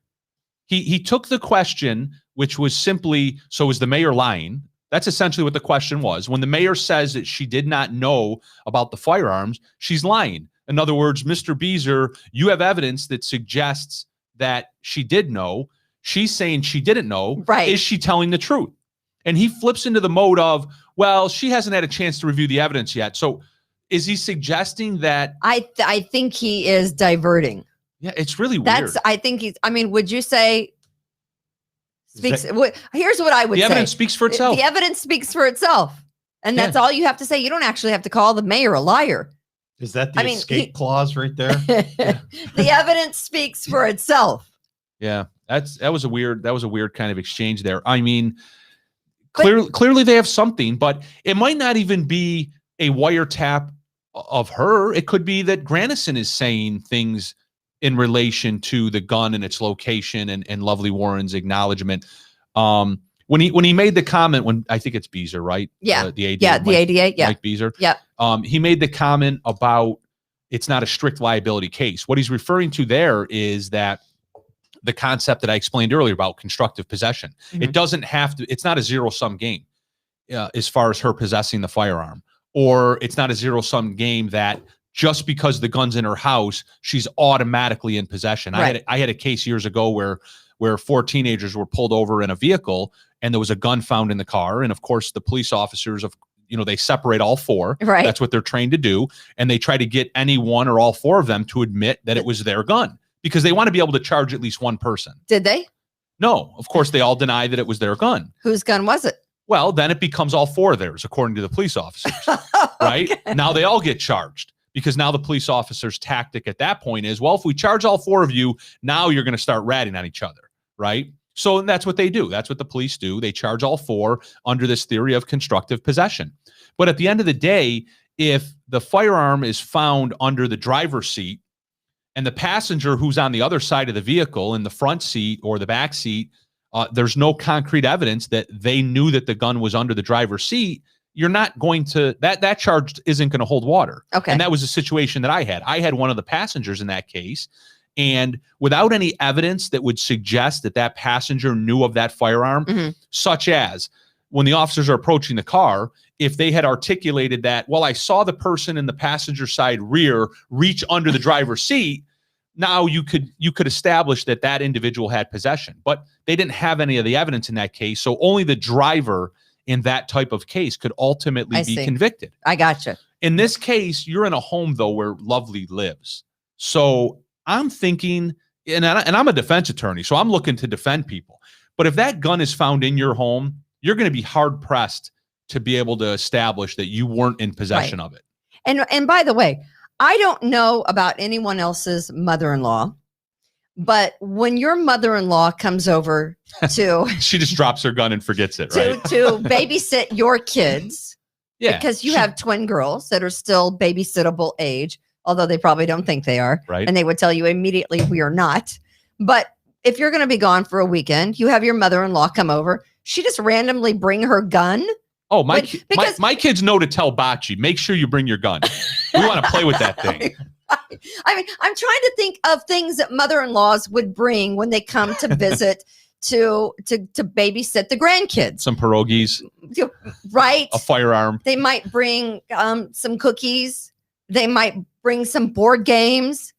[SPEAKER 4] He took the question, which was simply, so is the mayor lying? That's essentially what the question was. When the mayor says that she did not know about the firearms, she's lying. In other words, Mr. Beezer, you have evidence that suggests that she did know. She's saying she didn't know.
[SPEAKER 2] Right.
[SPEAKER 4] Is she telling the truth? And he flips into the mode of, well, she hasn't had a chance to review the evidence yet. So is he suggesting that?
[SPEAKER 2] I think he is diverting.
[SPEAKER 4] Yeah, it's really weird.
[SPEAKER 2] I think would you say here's what I would say.
[SPEAKER 4] The evidence speaks for itself.
[SPEAKER 2] The evidence speaks for itself. And that's all you have to say. You don't actually have to call the mayor a liar.
[SPEAKER 3] Is that the escape clause right there?
[SPEAKER 2] The evidence speaks for itself.
[SPEAKER 4] Yeah, that was a weird kind of exchange there. I mean, clearly they have something, but it might not even be a wiretap of her. It could be that Grandison is saying things in relation to the gun and its location and Lovely Warren's acknowledgement. When he made the comment, when I think it's Beezer, right?
[SPEAKER 2] Yeah.
[SPEAKER 4] The ADA.
[SPEAKER 2] Yeah, the ADA. Yeah.
[SPEAKER 4] Mike Beezer.
[SPEAKER 2] Yeah.
[SPEAKER 4] He made the comment about it's not a strict liability case. What he's referring to there is that the concept that I explained earlier about constructive possession.
[SPEAKER 2] Mm-hmm.
[SPEAKER 4] It doesn't have to, it's not a zero-sum game as far as her possessing the firearm, or it's not a zero-sum game that just because the gun's in her house, she's automatically in possession.
[SPEAKER 2] Right.
[SPEAKER 4] I had a case years ago where 4 teenagers were pulled over in a vehicle and there was a gun found in the car. And of course the police officers they separate all 4.
[SPEAKER 2] Right.
[SPEAKER 4] That's what they're trained to do. And they try to get any one or all 4 of them to admit that it was their gun because they want to be able to charge at least one person.
[SPEAKER 2] Did they?
[SPEAKER 4] No, of course they all deny that it was their gun.
[SPEAKER 2] Whose gun was it?
[SPEAKER 4] Well, then it becomes all 4 of theirs, according to the police officers, right? Now they all get charged because now the police officer's tactic at that point is, well, if we charge all 4 of you, now you're going to start ratting on each other, right? So that's what they do. That's what the police do. They charge all 4 under this theory of constructive possession. But at the end of the day, if the firearm is found under the driver's seat and the passenger who's on the other side of the vehicle in the front seat or the back seat, there's no concrete evidence that they knew that the gun was under the driver's seat, you're not going to, that charge isn't going to hold water.
[SPEAKER 2] Okay.
[SPEAKER 4] And that was a situation that I had. I had one of the passengers in that case, and without any evidence that would suggest that that passenger knew of that firearm, such as when the officers are approaching the car, if they had articulated that, well, I saw the person in the passenger side rear reach under the driver's seat, now you could establish that that individual had possession. But they didn't have any of the evidence in that case, so only the driver in that type of case could ultimately be convicted.
[SPEAKER 2] I gotcha.
[SPEAKER 4] In this case, you're in a home, though, where Lovely lives. So I'm thinking, and I'm a defense attorney, so I'm looking to defend people. But if that gun is found in your home, you're going to be hard-pressed to be able to establish that you weren't in possession of it.
[SPEAKER 2] And by the way, I don't know about anyone else's mother-in-law, but when your mother-in-law comes over to
[SPEAKER 4] she just drops her gun and forgets it, right?
[SPEAKER 2] to babysit your kids,
[SPEAKER 4] yeah,
[SPEAKER 2] because you have twin girls that are still babysittable age, although they probably don't think they are,
[SPEAKER 4] right?
[SPEAKER 2] And they would tell you immediately we are not. But if you're going to be gone for a weekend, you have your mother-in-law come over. She just randomly bring her gun.
[SPEAKER 4] Oh, my kids know to tell Bocce, make sure you bring your gun. We want to play with that thing.
[SPEAKER 2] I mean, I'm trying to think of things that mother-in-laws would bring when they come to visit to babysit the grandkids.
[SPEAKER 4] Some pierogies,
[SPEAKER 2] right?
[SPEAKER 4] A firearm.
[SPEAKER 2] They might bring some cookies. They might bring some board games,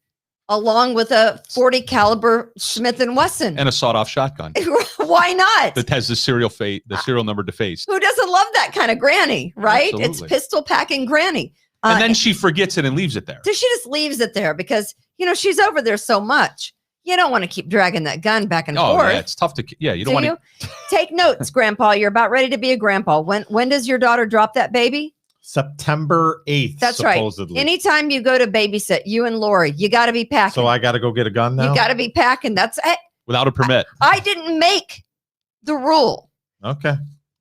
[SPEAKER 2] along with a .40 caliber Smith & Wesson
[SPEAKER 4] and a sawed-off shotgun.
[SPEAKER 2] Why not?
[SPEAKER 4] That has the serial number defaced.
[SPEAKER 2] Who doesn't love that kind of granny, right?
[SPEAKER 4] Absolutely.
[SPEAKER 2] It's pistol packing granny.
[SPEAKER 4] And then she forgets it and leaves it there.
[SPEAKER 2] So she just leaves it there because, she's over there so much. You don't want to keep dragging that gun back and forth.
[SPEAKER 4] Yeah, it's tough to, you don't want to.
[SPEAKER 2] Take notes, Grandpa. You're about ready to be a grandpa. When does your daughter drop that baby?
[SPEAKER 3] September 8th.
[SPEAKER 2] That's
[SPEAKER 3] supposedly.
[SPEAKER 2] Right. Anytime you go to babysit, you and Lori, you got to be packing.
[SPEAKER 3] So I got to go get a gun now?
[SPEAKER 2] You got to be packing. That's it.
[SPEAKER 4] Without a permit.
[SPEAKER 2] I didn't make the rule.
[SPEAKER 3] Okay.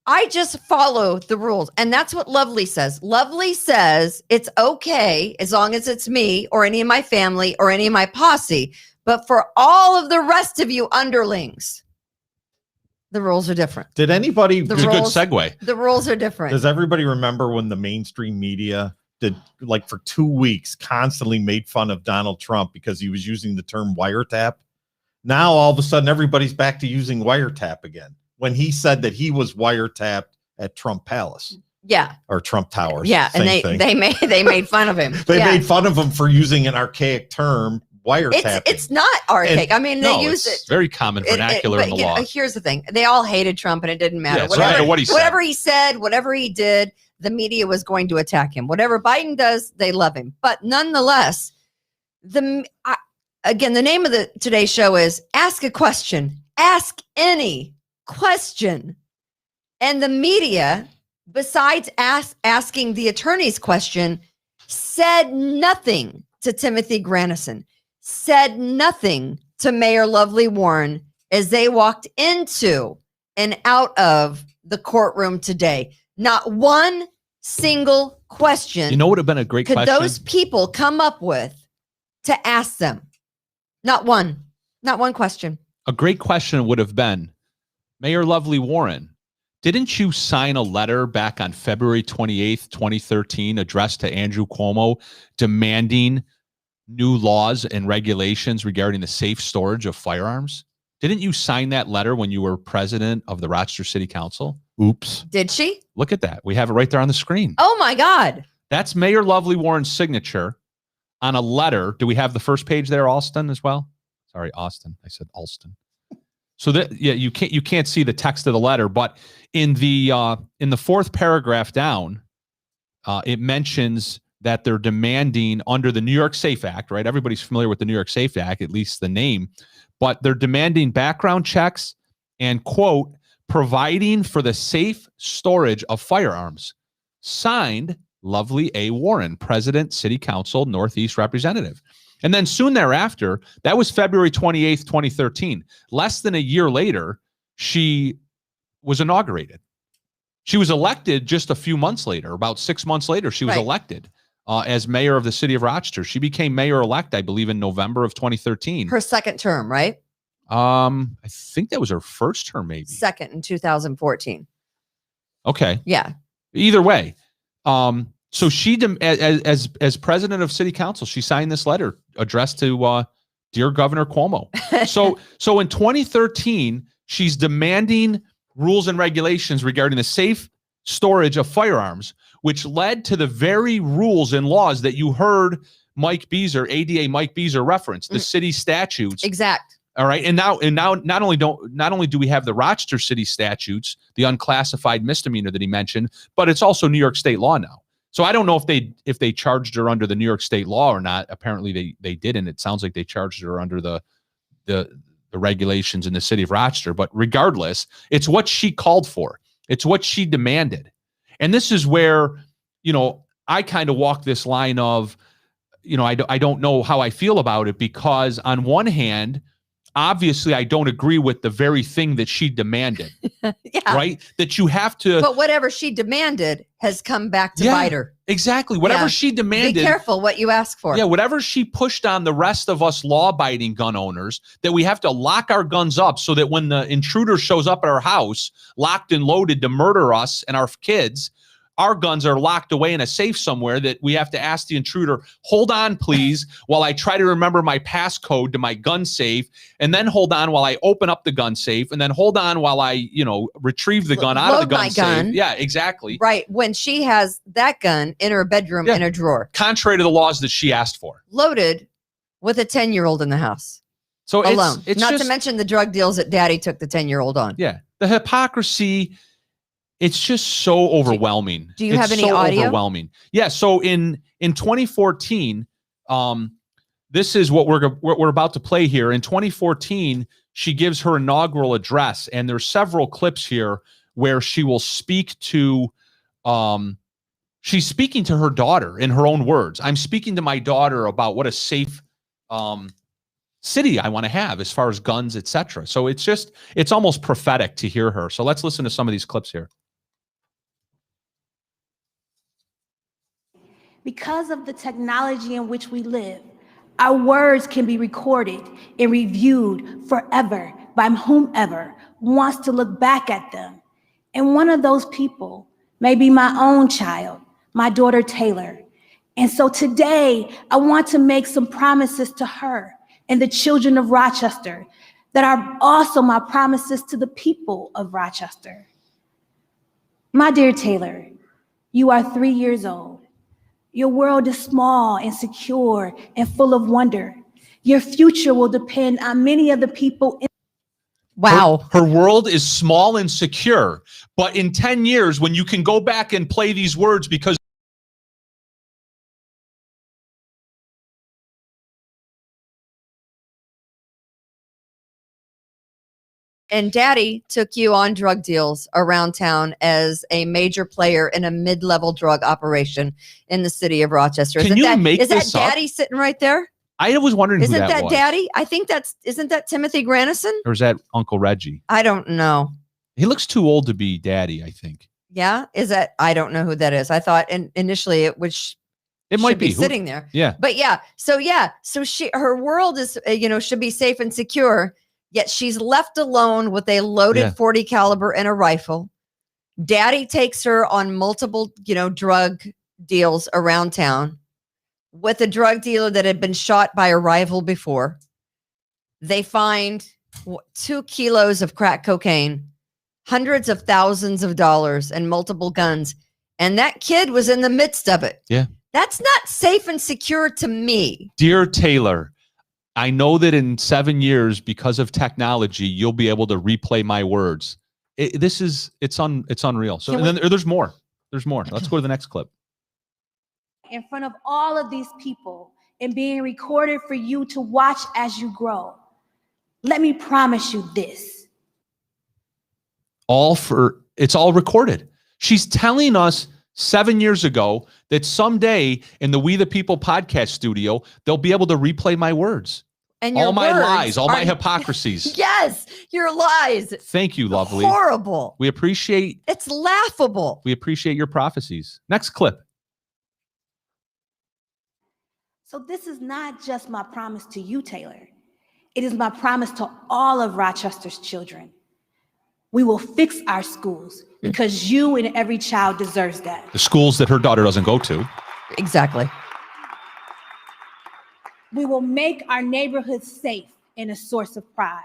[SPEAKER 2] I just follow the rules. And that's what Lovely says. Lovely says it's okay as long as it's me or any of my family or any of my posse. But for all of the rest of you underlings, the rules are different.
[SPEAKER 3] Did anybody?
[SPEAKER 4] It's a good segue.
[SPEAKER 2] The rules are different.
[SPEAKER 3] Does everybody remember when the mainstream media did, like, for 2 weeks, constantly made fun of Donald Trump because he was using the term wiretap? Now, all of a sudden, everybody's back to using wiretap again. When he said that he was wiretapped at Trump Palace.
[SPEAKER 2] Yeah.
[SPEAKER 3] Or Trump Towers.
[SPEAKER 2] Yeah. And they made fun of him.
[SPEAKER 3] They made fun of him for using an archaic term, wiretapping.
[SPEAKER 2] It's not archaic. I mean, they use it.
[SPEAKER 4] Very common vernacular in the law.
[SPEAKER 2] Here's the thing. They all hated Trump and it didn't matter.
[SPEAKER 4] Yeah, what he said.
[SPEAKER 2] Whatever he said, whatever he did, the media was going to attack him. Whatever Biden does, they love him. But nonetheless, again, the name of today's show is Ask a Question. Ask any question. And the media, besides asking the attorney's question, said nothing to Timothy Granison, said nothing to Mayor Lovely Warren as they walked into and out of the courtroom today. Not one single question.
[SPEAKER 4] You know what would have been a great question?
[SPEAKER 2] Could those people come up with to ask them? Not one question.
[SPEAKER 4] A great question would have been, Mayor Lovely Warren, didn't you sign a letter back on February 28th, 2013, addressed to Andrew Cuomo demanding new laws and regulations regarding the safe storage of firearms? Didn't you sign that letter when you were president of the Rochester City Council? Oops.
[SPEAKER 2] Did she?
[SPEAKER 4] Look at that. We have it right there on the screen.
[SPEAKER 2] Oh, my God.
[SPEAKER 4] That's Mayor Lovely Warren's signature on a letter. Do we have the first page there, Alston, as well? Sorry, Austin. I said Alston. So that, yeah, you can't see the text of the letter, but in the fourth paragraph down, it mentions that they're demanding under the New York SAFE Act, right? Everybody's familiar with the New York SAFE Act, at least the name, but they're demanding background checks and, quote, providing for the safe storage of firearms. Signed, Lovely A. Warren, President, City Council, Northeast Representative. And then soon thereafter, that was February 28th, 2013. Less than a year later, she was inaugurated. She was elected just a few months later, about 6 months later, she was elected as mayor of the city of Rochester. She became mayor-elect, I believe, in November of 2013.
[SPEAKER 2] Her second term, right?
[SPEAKER 4] I think that was her first term, maybe.
[SPEAKER 2] Second in 2014.
[SPEAKER 4] Okay.
[SPEAKER 2] Yeah.
[SPEAKER 4] Either way. So she, as president of city council, she signed this letter addressed to dear Governor Cuomo. So in 2013, she's demanding rules and regulations regarding the safe storage of firearms, which led to the very rules and laws that you heard Mike Beazer, ADA Mike Beazer reference, the city statutes.
[SPEAKER 2] Exact.
[SPEAKER 4] All right. And now not only do we have the Rochester city statutes, the unclassified misdemeanor that he mentioned, but it's also New York state law now. So I don't know if they charged her under the New York state law or not. Apparently they didn't. It sounds like they charged her under the regulations in the city of Rochester, but regardless, it's what she called for. It's what she demanded. And this is where, I kind of walk this line of, I don't know how I feel about it, because on one hand, obviously I don't agree with the very thing that she demanded. Right? That you have to.
[SPEAKER 2] But whatever she demanded has come back to bite her.
[SPEAKER 4] Exactly. Whatever she demanded.
[SPEAKER 2] Be careful what you ask for.
[SPEAKER 4] Yeah. Whatever she pushed on the rest of us law-abiding gun owners, that we have to lock our guns up so that when the intruder shows up at our house, locked and loaded to murder us and our kids, our guns are locked away in a safe somewhere, that we have to ask the intruder, hold on, please, while I try to remember my passcode to my gun safe, and then hold on while I open up the gun safe, and then hold on while I, retrieve the gun out of the gun safe. Yeah, exactly.
[SPEAKER 2] Right. When she has that gun in her bedroom in a drawer.
[SPEAKER 4] Contrary to the laws that she asked for.
[SPEAKER 2] Loaded with a 10-year-old in the house.
[SPEAKER 4] So
[SPEAKER 2] alone.
[SPEAKER 4] It's
[SPEAKER 2] not
[SPEAKER 4] just,
[SPEAKER 2] to mention the drug deals that daddy took the 10-year-old on.
[SPEAKER 4] Yeah. The hypocrisy. It's just so overwhelming.
[SPEAKER 2] Do you have any audio?
[SPEAKER 4] Overwhelming. Yeah. So in 2014, this is what we're about to play here. In 2014, she gives her inaugural address, and there's several clips here where she will speak to. She's speaking to her daughter in her own words. I'm speaking to my daughter about what a safe city I want to have as far as guns, etc. So it's almost prophetic to hear her. So let's listen to some of these clips here.
[SPEAKER 10] Because of the technology in which we live, our words can be recorded and reviewed forever by whomever wants to look back at them. And one of those people may be my own child, my daughter Taylor. And so today, I want to make some promises to her and the children of Rochester that are also my promises to the people of Rochester. My dear Taylor, you are 3 years old. Your world is small and secure and full of wonder. Your future will depend on many of the people in.
[SPEAKER 2] Wow.
[SPEAKER 4] Her world is small and secure, but in 10 years, when you can go back and play these words, because
[SPEAKER 2] and daddy took you on drug deals around town as a major player in a mid-level drug operation in the city of Rochester.
[SPEAKER 4] Can you make this up?
[SPEAKER 2] Is that daddy sitting right there?
[SPEAKER 4] I was wondering who that was.
[SPEAKER 2] Isn't that daddy? I think isn't that Timothy Granison?
[SPEAKER 4] Or is that Uncle Reggie?
[SPEAKER 2] I don't know.
[SPEAKER 4] He looks too old to be daddy, I think.
[SPEAKER 2] Yeah. I don't know who that is. I thought initially it might be sitting there.
[SPEAKER 4] Yeah.
[SPEAKER 2] But yeah. So her world is, should be safe and secure. Yet she's left alone with a loaded 40 caliber and a rifle. Daddy takes her on multiple, drug deals around town with a drug dealer that had been shot by a rival before. They find 2 kilos of crack cocaine, hundreds of thousands of dollars, and multiple guns. And that kid was in the midst of it.
[SPEAKER 4] Yeah.
[SPEAKER 2] That's not safe and secure to me.
[SPEAKER 4] Dear Taylor, I know that in 7 years, because of technology, you'll be able to replay my words. It's unreal. So then there's more. There's more. Let's go to the next clip.
[SPEAKER 10] In front of all of these people and being recorded for you to watch as you grow. Let me promise you this.
[SPEAKER 4] It's all recorded. She's telling us 7 years ago that someday in the We the People podcast studio, they'll be able to replay my words.
[SPEAKER 2] And your
[SPEAKER 4] all my
[SPEAKER 2] words
[SPEAKER 4] lies, all my
[SPEAKER 2] are-
[SPEAKER 4] hypocrisies.
[SPEAKER 2] Yes, your lies.
[SPEAKER 4] Thank you, lovely.
[SPEAKER 2] Horrible.
[SPEAKER 4] We appreciate
[SPEAKER 2] It's laughable.
[SPEAKER 4] your prophecies. Next clip.
[SPEAKER 10] So this is not just my promise to you, Taylor. It is my promise to all of Rochester's children. We will fix our schools because you and every child deserves that.
[SPEAKER 4] The schools that her daughter doesn't go to.
[SPEAKER 2] Exactly.
[SPEAKER 10] We will make our neighborhoods safe and a source of pride.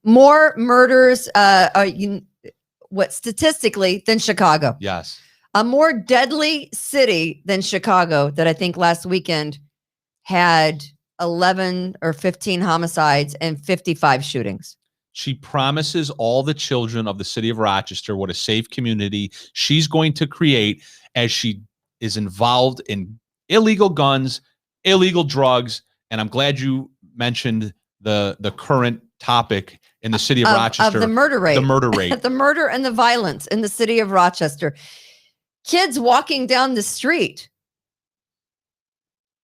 [SPEAKER 2] More murders, statistically than Chicago.
[SPEAKER 4] Yes.
[SPEAKER 2] A more deadly city than Chicago that I think last weekend had 11 or 15 homicides and 55 shootings.
[SPEAKER 4] She promises all the children of the city of Rochester what a safe community she's going to create as she is involved in illegal guns, illegal drugs. And I'm glad you mentioned the current topic in the city of Rochester.
[SPEAKER 2] Of the murder rate.
[SPEAKER 4] The murder rate.
[SPEAKER 2] The murder and the violence in the city of Rochester. Kids walking down the street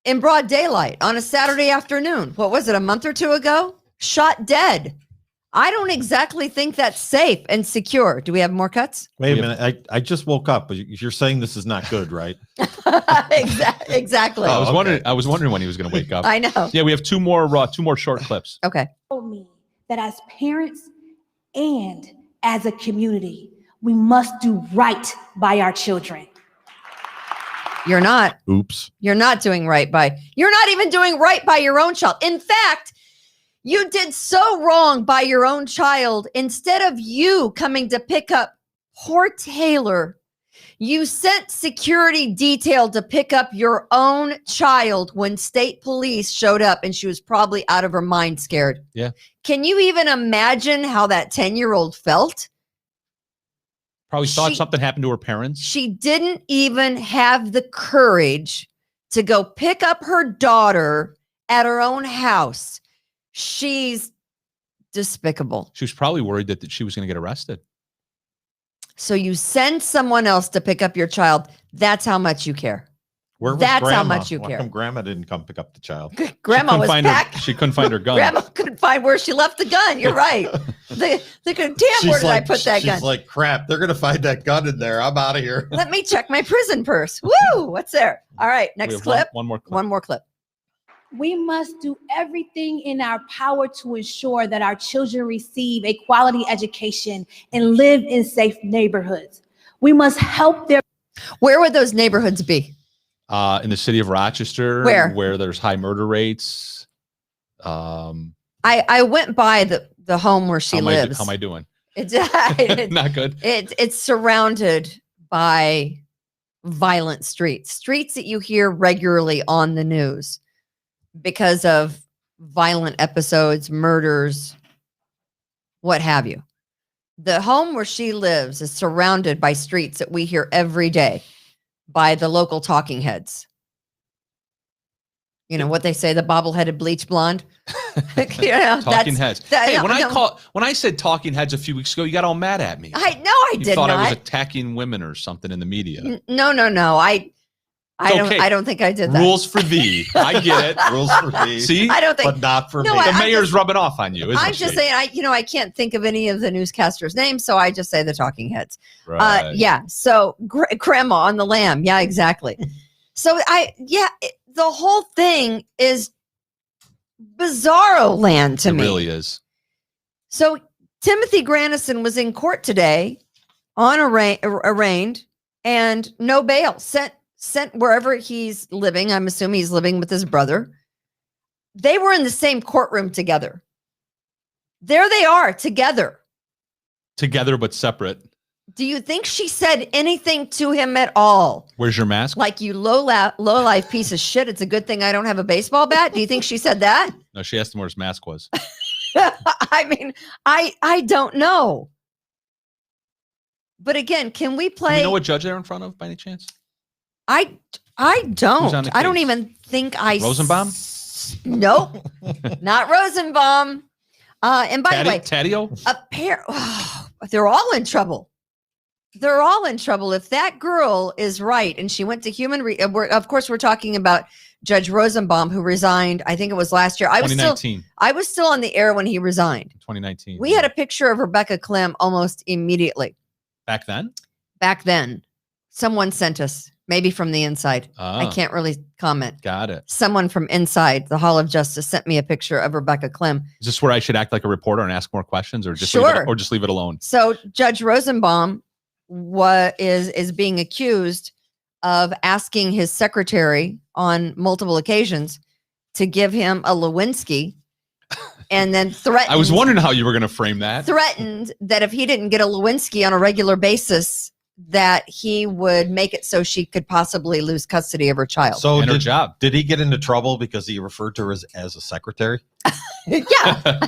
[SPEAKER 2] in broad daylight on a Saturday afternoon. What was it, a month or two ago? Shot dead. I don't exactly think that's safe and secure. Do we have more cuts?
[SPEAKER 3] Wait a minute. I just woke up, but you're saying this is not good, right?
[SPEAKER 2] Exactly.
[SPEAKER 4] I was wondering when he was going to wake up.
[SPEAKER 2] I know.
[SPEAKER 4] Yeah, we have two more short clips.
[SPEAKER 2] Okay.
[SPEAKER 10] Told me that as parents and as a community, we must do right by our children.
[SPEAKER 2] You're not.
[SPEAKER 3] Oops.
[SPEAKER 2] You're not doing right by. You're not even doing right by your own child. In fact, you did so wrong by your own child. Instead of you coming to pick up poor Taylor, you sent security detail to pick up your own child when state police showed up, and she was probably out of her mind scared.
[SPEAKER 4] Yeah.
[SPEAKER 2] Can you even imagine how that 10-year-old felt?
[SPEAKER 4] Probably thought something happened to her parents.
[SPEAKER 2] She didn't even have the courage to go pick up her daughter at her own house. She's despicable.
[SPEAKER 4] She was probably worried that she was going to get arrested.
[SPEAKER 2] So you send someone else to pick up your child. That's how much you care.
[SPEAKER 3] Where was
[SPEAKER 2] That's
[SPEAKER 3] Grandma?
[SPEAKER 2] how much you
[SPEAKER 3] Why
[SPEAKER 2] care.
[SPEAKER 3] come Grandma didn't come pick up the child?
[SPEAKER 2] Grandma was packed.
[SPEAKER 4] She couldn't find her gun.
[SPEAKER 2] Grandma couldn't find where she left the gun. You're right. They could, damn, where did I put that gun?
[SPEAKER 3] She's like, crap, they're going to find that gun in there. I'm out of here.
[SPEAKER 2] Let me check my prison purse. Woo, what's there? All right,
[SPEAKER 4] We
[SPEAKER 2] next
[SPEAKER 4] have
[SPEAKER 2] clip.
[SPEAKER 4] One more clip.
[SPEAKER 2] One more clip.
[SPEAKER 10] We must do everything in our power to ensure that our children receive a quality education and live in safe neighborhoods. We must help their.
[SPEAKER 2] Where would those neighborhoods be?
[SPEAKER 4] In the city of Rochester, where there's high murder rates.
[SPEAKER 2] I went by the home where she lives.
[SPEAKER 4] How am I doing?
[SPEAKER 2] It's
[SPEAKER 4] Not good.
[SPEAKER 2] It's surrounded by violent streets that you hear regularly on the news because of violent episodes, murders, what have you. The home where she lives is surrounded by streets that we hear every day by the local talking heads. You know what they say, the bobble-headed bleach blonde.
[SPEAKER 4] Talking heads. When I said talking heads a few weeks ago, you got all mad at me.
[SPEAKER 2] I
[SPEAKER 4] you
[SPEAKER 2] did
[SPEAKER 4] thought
[SPEAKER 2] not.
[SPEAKER 4] I was attacking women or something in the media.
[SPEAKER 2] No. I don't think I did that.
[SPEAKER 4] Rules for thee. I get it.
[SPEAKER 3] Rules for thee.
[SPEAKER 4] See,
[SPEAKER 2] I don't think,
[SPEAKER 3] but not for me.
[SPEAKER 4] The mayor's rubbing off on you.
[SPEAKER 2] I'm just saying. I can't think of any of the newscasters' names, so I just say the talking heads.
[SPEAKER 4] Right.
[SPEAKER 2] Yeah. So grandma on the lamb. Yeah, exactly. So the whole thing is bizarro land to me.
[SPEAKER 4] It really is.
[SPEAKER 2] So Timothy Granison was in court today on arraigned and no bail, sent wherever he's living. I'm assuming he's living with his brother. They were in the same courtroom together. There they are together.
[SPEAKER 4] Together but separate.
[SPEAKER 2] Do you think she said anything to him at all?
[SPEAKER 4] Where's your mask?
[SPEAKER 2] Like, you low life piece of shit. It's a good thing I don't have a baseball bat. Do you think she said that?
[SPEAKER 4] No, she asked him where his mask was.
[SPEAKER 2] I mean, I don't know. But again, can we play?
[SPEAKER 4] Do we know what judge they're in front of by any chance?
[SPEAKER 2] I don't. I don't even think
[SPEAKER 4] Rosenbaum?
[SPEAKER 2] Nope. Not Rosenbaum. And by the way,
[SPEAKER 4] Taddeo?
[SPEAKER 2] they're all in trouble. they're all in trouble. If that girl is right and she went to of course, we're talking about Judge Rosenbaum, who resigned. I think it was last year. I was still on the air when he resigned.
[SPEAKER 4] 2019.
[SPEAKER 2] We had a picture of Rebecca Clem almost immediately.
[SPEAKER 4] Back then?
[SPEAKER 2] Back then. Someone sent us, maybe from the inside. I can't really comment.
[SPEAKER 4] Got it.
[SPEAKER 2] Someone from inside the Hall of Justice sent me a picture of Rebecca Clem.
[SPEAKER 4] Is this where I should act like a reporter and ask more questions, or just just leave it alone?
[SPEAKER 2] So Judge Rosenbaum is being accused of asking his secretary on multiple occasions to give him a Lewinsky, and then threatened.
[SPEAKER 4] I was wondering how you were going to frame that.
[SPEAKER 2] Threatened that if he didn't get a Lewinsky on a regular basis, that he would make it so she could possibly lose custody of her child.
[SPEAKER 3] So did he get into trouble because he referred to her as a secretary?
[SPEAKER 2] Yeah,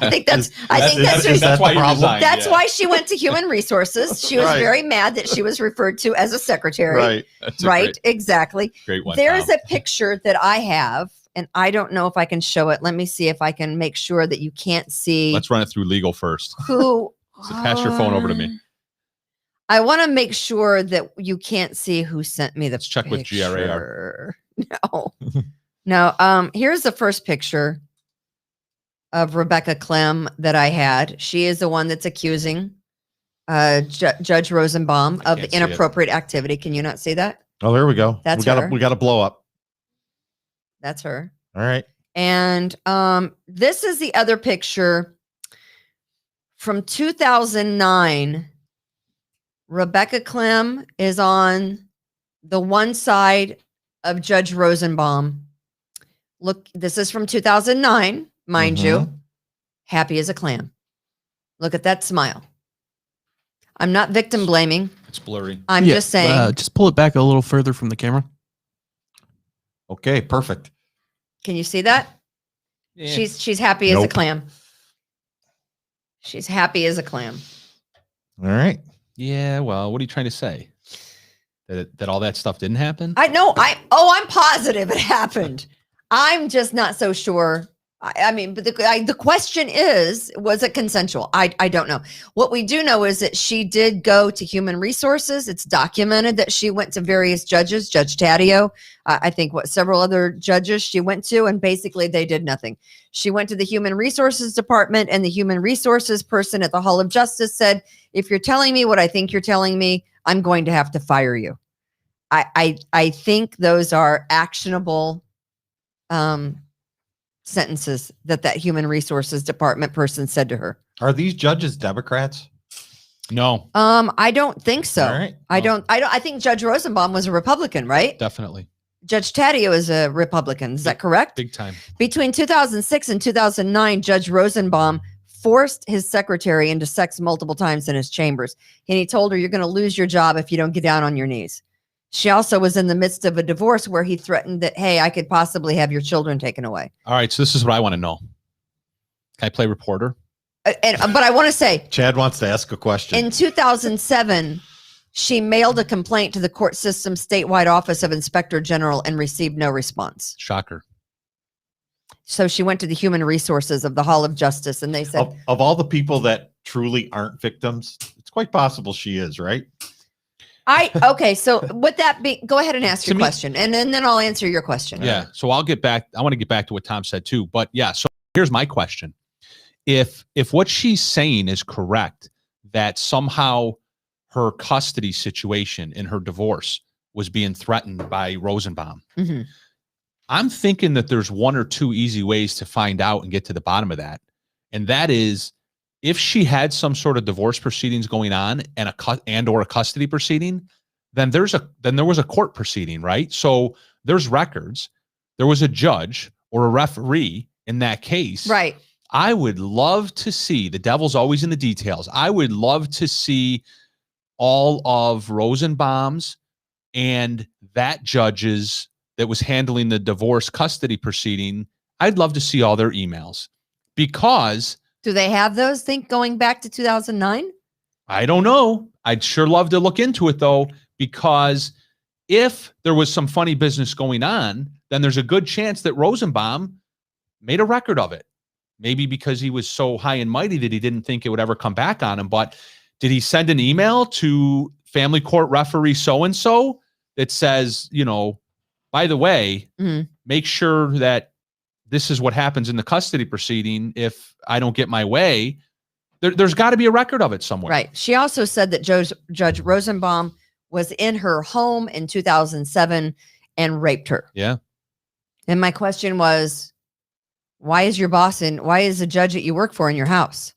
[SPEAKER 2] I think that's
[SPEAKER 3] why the problem.
[SPEAKER 2] That's why she went to Human Resources. She was very mad that she was referred to as a secretary. Right. Exactly.
[SPEAKER 4] Great one.
[SPEAKER 2] There's a picture that I have, and I don't know if I can show it. Let me see if I can make sure that you can't see.
[SPEAKER 4] Let's run it through legal first.
[SPEAKER 2] Who?
[SPEAKER 4] So pass your phone over to me.
[SPEAKER 2] I want to make sure that you can't see who sent me the
[SPEAKER 4] Let's check with GRAR.
[SPEAKER 2] No. Here's the first picture of Rebecca Clem that I had. She is the one that's accusing Judge Rosenbaum of the inappropriate activity. Can you not see that?
[SPEAKER 3] Oh, there we go.
[SPEAKER 2] That's
[SPEAKER 3] we got to blow up.
[SPEAKER 2] That's her.
[SPEAKER 3] All right.
[SPEAKER 2] And this is the other picture from 2009. Rebecca Clem is on the one side of Judge Rosenbaum. Look, this is from 2009, mind you. Happy as a clam. Look at that smile. I'm not victim blaming.
[SPEAKER 4] It's blurry.
[SPEAKER 2] I'm just saying.
[SPEAKER 11] Just pull it back a little further from the camera.
[SPEAKER 3] Okay, perfect.
[SPEAKER 2] Can you see that? Yeah. She's happy as a clam. She's happy as a clam.
[SPEAKER 3] All right.
[SPEAKER 4] Yeah, well, what are you trying to say? That all that stuff didn't happen?
[SPEAKER 2] I'm positive it happened. I'm just not so sure. I mean, but the question is, was it consensual? I don't know. What we do know is that she did go to Human Resources. It's documented that she went to various judges, Judge Taddeo, I think several other judges she went to, and basically they did nothing. She went to the Human Resources Department, and the Human Resources person at the Hall of Justice said, if you're telling me what I think you're telling me, I'm going to have to fire you. I think those are actionable sentences that Human Resources Department person said to her.
[SPEAKER 3] Are these judges Democrats?
[SPEAKER 4] No.
[SPEAKER 2] I don't think so.
[SPEAKER 3] All right.
[SPEAKER 2] I think Judge Rosenbaum was a Republican, right?
[SPEAKER 4] Definitely.
[SPEAKER 2] Judge Taddeo is a Republican. Is that correct?
[SPEAKER 4] Big time.
[SPEAKER 2] Between 2006 and 2009, Judge Rosenbaum forced his secretary into sex multiple times in his chambers. And he told her, you're going to lose your job if you don't get down on your knees. She also was in the midst of a divorce where he threatened that, hey, I could possibly have your children taken away.
[SPEAKER 4] All right. So this is what I want to know. Can I play reporter?
[SPEAKER 2] But I want to say,
[SPEAKER 3] Chad wants to ask a question.
[SPEAKER 2] In 2007, she mailed a complaint to the court system's statewide office of Inspector General and received no response.
[SPEAKER 4] Shocker.
[SPEAKER 2] So she went to the Human Resources of the Hall of Justice, and they said,
[SPEAKER 3] of all the people that truly aren't victims, it's quite possible she is, right?
[SPEAKER 2] Okay. So with that be, go ahead and ask your question, and then I'll answer your question.
[SPEAKER 4] Yeah. So I'll get back. I want to get back to what Tom said too, but yeah. So here's my question. If what she's saying is correct, that somehow her custody situation in her divorce was being threatened by Rosenbaum, I'm thinking that there's one or two easy ways to find out and get to the bottom of that. And that is, if she had some sort of divorce proceedings going on and a custody proceeding, then there was a court proceeding, right? So there's records. There was a judge or a referee in that case.
[SPEAKER 2] Right.
[SPEAKER 4] I would love to see, the devil's always in the details. I would love to see all of Rosenbaum's and that judge's that was handling the divorce custody proceeding. I'd love to see all their emails, because
[SPEAKER 2] do they have those? Think going back to 2009?
[SPEAKER 4] I don't know. I'd sure love to look into it though, because if there was some funny business going on, then there's a good chance that Rosenbaum made a record of it. Maybe because he was so high and mighty that he didn't think it would ever come back on him. But did he send an email to family court referee so-and-so that says, by the way, make sure that this is what happens in the custody proceeding if I don't get my way. There's got to be a record of it somewhere.
[SPEAKER 2] Right. She also said that Judge Rosenbaum was in her home in 2007 and raped her.
[SPEAKER 4] Yeah.
[SPEAKER 2] And my question was, why is the judge that you work for in your house?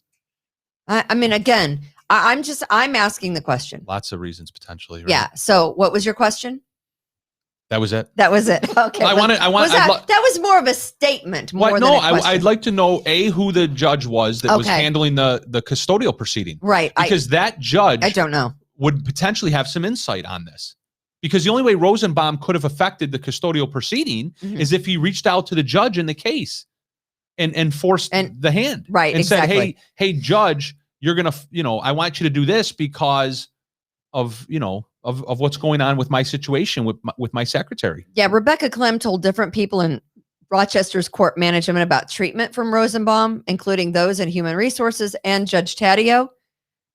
[SPEAKER 2] I mean, again, I'm asking the question.
[SPEAKER 4] Lots of reasons potentially. Right?
[SPEAKER 2] Yeah. So what was your question?
[SPEAKER 4] That was it.
[SPEAKER 2] That was it. Okay. That was more of a statement.
[SPEAKER 4] I'd like to know who the judge was that was handling the custodial proceeding.
[SPEAKER 2] Right.
[SPEAKER 4] Because that judge,
[SPEAKER 2] I don't know,
[SPEAKER 4] would potentially have some insight on this. Because the only way Rosenbaum could have affected the custodial proceeding is if he reached out to the judge in the case and forced the hand.
[SPEAKER 2] Right.
[SPEAKER 4] And said, hey, judge, you're going to, I want you to do this because of, of what's going on with my situation with my secretary.
[SPEAKER 2] Yeah. Rebecca Clem told different people in Rochester's court management about treatment from Rosenbaum, including those in human resources and Judge Taddeo,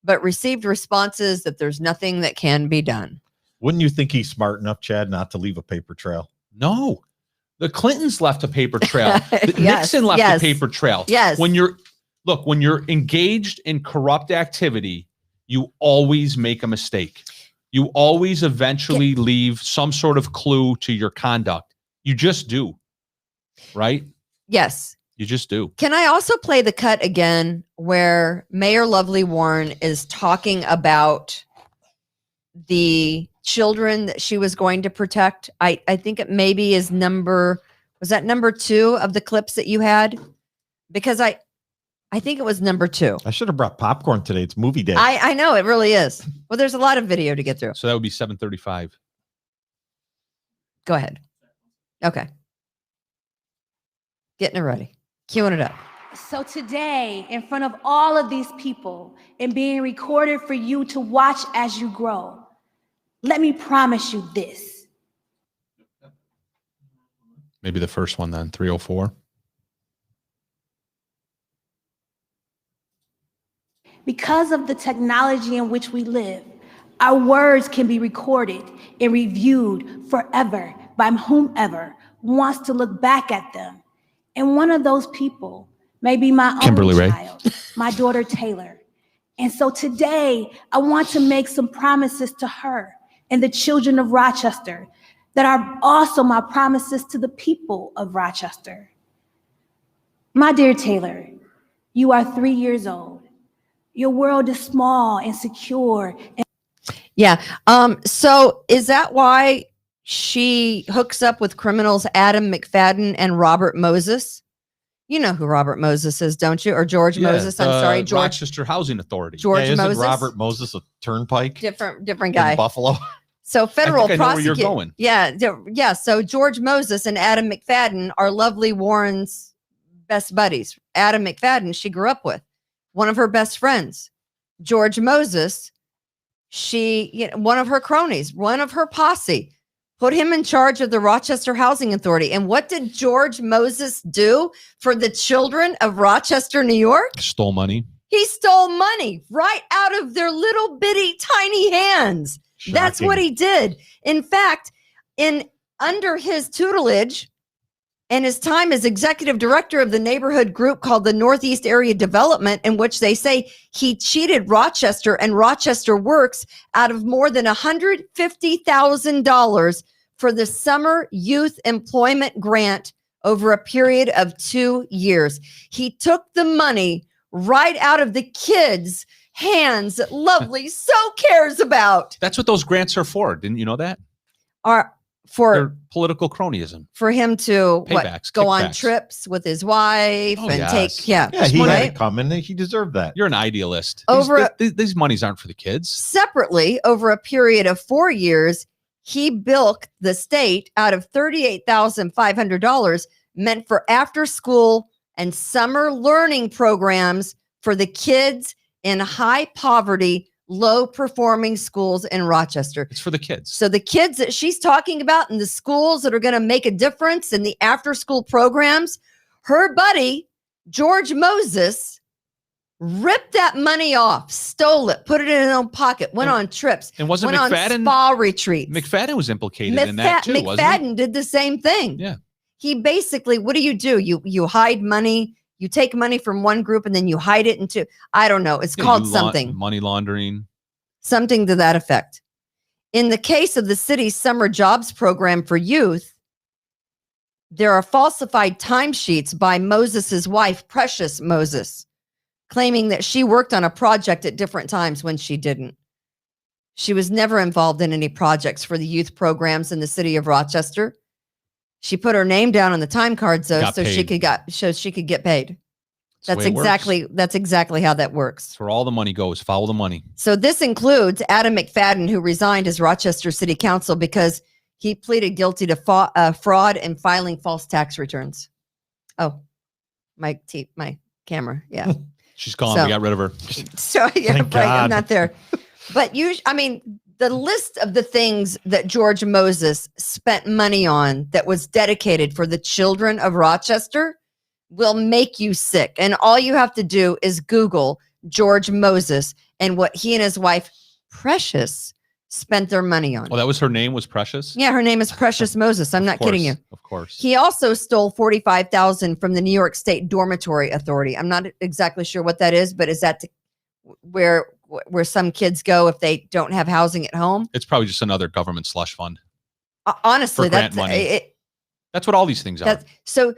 [SPEAKER 2] but received responses that there's nothing that can be done.
[SPEAKER 3] Wouldn't you think he's smart enough, Chad, not to leave a paper trail?
[SPEAKER 4] No. The Clintons left a paper trail. Nixon left a paper trail.
[SPEAKER 2] Yes.
[SPEAKER 4] When you're engaged in corrupt activity, you always make a mistake. You always eventually leave some sort of clue to your conduct. You just do. Right?
[SPEAKER 2] Yes.
[SPEAKER 4] You just do.
[SPEAKER 2] Can I also play the cut again where Mayor Lovely Warren is talking about the children that she was going to protect? I think it maybe is number 2 of the clips that you had? Because I think it was number 2.
[SPEAKER 3] I should have brought popcorn today. It's movie day.
[SPEAKER 2] I know, it really is. Well, there's a lot of video to get through.
[SPEAKER 4] So that would be 7:35.
[SPEAKER 2] Go ahead. Okay. Getting it ready. Queuing it up.
[SPEAKER 10] So today, in front of all of these people and being recorded for you to watch as you grow, let me promise you this.
[SPEAKER 4] Maybe the first one then, 304.
[SPEAKER 10] Because of the technology in which we live, our words can be recorded and reviewed forever by whomever wants to look back at them. And one of those people may be my
[SPEAKER 4] Kimberly
[SPEAKER 10] only child, my daughter Taylor. And so today, I want to make some promises to her and the children of Rochester that are also my promises to the people of Rochester. My dear Taylor, you are 3 years old. Your world is small and secure.
[SPEAKER 2] Yeah. So is that why she hooks up with criminals Adam McFadden and Robert Moses? You know who Robert Moses is, don't you? Or George Moses? I'm sorry, George.
[SPEAKER 4] Rochester Housing Authority.
[SPEAKER 2] George Moses.
[SPEAKER 3] Robert Moses a turnpike?
[SPEAKER 2] Different guy.
[SPEAKER 3] In Buffalo.
[SPEAKER 2] So federal
[SPEAKER 4] I know where you're going.
[SPEAKER 2] Yeah. So George Moses and Adam McFadden are Lovely Warren's best buddies. Adam McFadden, she grew up with, one of her best friends. George Moses, one of her cronies, one of her posse, put him in charge of the Rochester Housing Authority. And what did George Moses do for the children of Rochester, New York?
[SPEAKER 4] Stole money.
[SPEAKER 2] He stole money right out of their little bitty tiny hands.
[SPEAKER 3] Shocking.
[SPEAKER 2] That's what he did. In fact, under his tutelage and his time as executive director of the neighborhood group called the Northeast Area Development, in which they say he cheated Rochester and Rochester Works out of more than $150,000 for the summer youth employment grant over a period of 2 years. He took the money right out of the kids' hands that Lovely so cares about.
[SPEAKER 4] That's what those grants are for. Didn't you know that?
[SPEAKER 2] They're
[SPEAKER 4] political cronyism.
[SPEAKER 2] For him to go on
[SPEAKER 4] kickbacks.
[SPEAKER 2] trips with his wife take.
[SPEAKER 3] He had to come and he deserved that.
[SPEAKER 4] You're an idealist. These monies aren't for the kids.
[SPEAKER 2] Separately, over a period of 4 years, he bilked the state out of $38,500 meant for after school and summer learning programs for the kids in high poverty, low performing schools in Rochester.
[SPEAKER 4] It's for the kids.
[SPEAKER 2] So the kids that she's talking about in the schools that are going to make a difference in the after school programs, her buddy, George Moses, ripped that money off, stole it, put it in his own pocket, went on trips,
[SPEAKER 4] and wasn't
[SPEAKER 2] went
[SPEAKER 4] McFadden
[SPEAKER 2] on spa retreats.
[SPEAKER 4] McFadden was implicated in that too, wasn't
[SPEAKER 2] McFadden did the same thing.
[SPEAKER 4] he? Yeah.
[SPEAKER 2] He basically, what do? You hide money, you take money from one group and then you hide it into, I don't know, it's called something.
[SPEAKER 4] Money laundering.
[SPEAKER 2] Something to that effect. In the case of the city's summer jobs program for youth, there are falsified timesheets by Moses's wife, Precious Moses, claiming that she worked on a project at different times when she didn't. She was never involved in any projects for the youth programs in the city of Rochester. She put her name down on the time cards though, so she could get paid. That's exactly how that works.
[SPEAKER 4] That's where all the money goes. Follow the money.
[SPEAKER 2] So this includes Adam McFadden, who resigned as Rochester City Council because he pleaded guilty to fraud and filing false tax returns. Oh, my camera. Yeah.
[SPEAKER 4] She's gone.
[SPEAKER 2] So-
[SPEAKER 4] We got rid of her.
[SPEAKER 2] So yeah,
[SPEAKER 3] Thank
[SPEAKER 2] right.
[SPEAKER 3] God.
[SPEAKER 2] I'm not there. But the list of the things that George Moses spent money on that was dedicated for the children of Rochester will make you sick. And all you have to do is Google George Moses and what he and his wife, Precious, spent their money on.
[SPEAKER 4] Oh, that was her name, was Precious?
[SPEAKER 2] Yeah, her name is Precious Moses. I'm not kidding you.
[SPEAKER 4] Of course.
[SPEAKER 2] He also stole $45,000 from the New York State Dormitory Authority. I'm not exactly sure what that is, but is that where some kids go if they don't have housing at home?
[SPEAKER 4] It's probably just another government slush fund.
[SPEAKER 2] Honestly,
[SPEAKER 4] For grant money. That's what all these things are.
[SPEAKER 2] So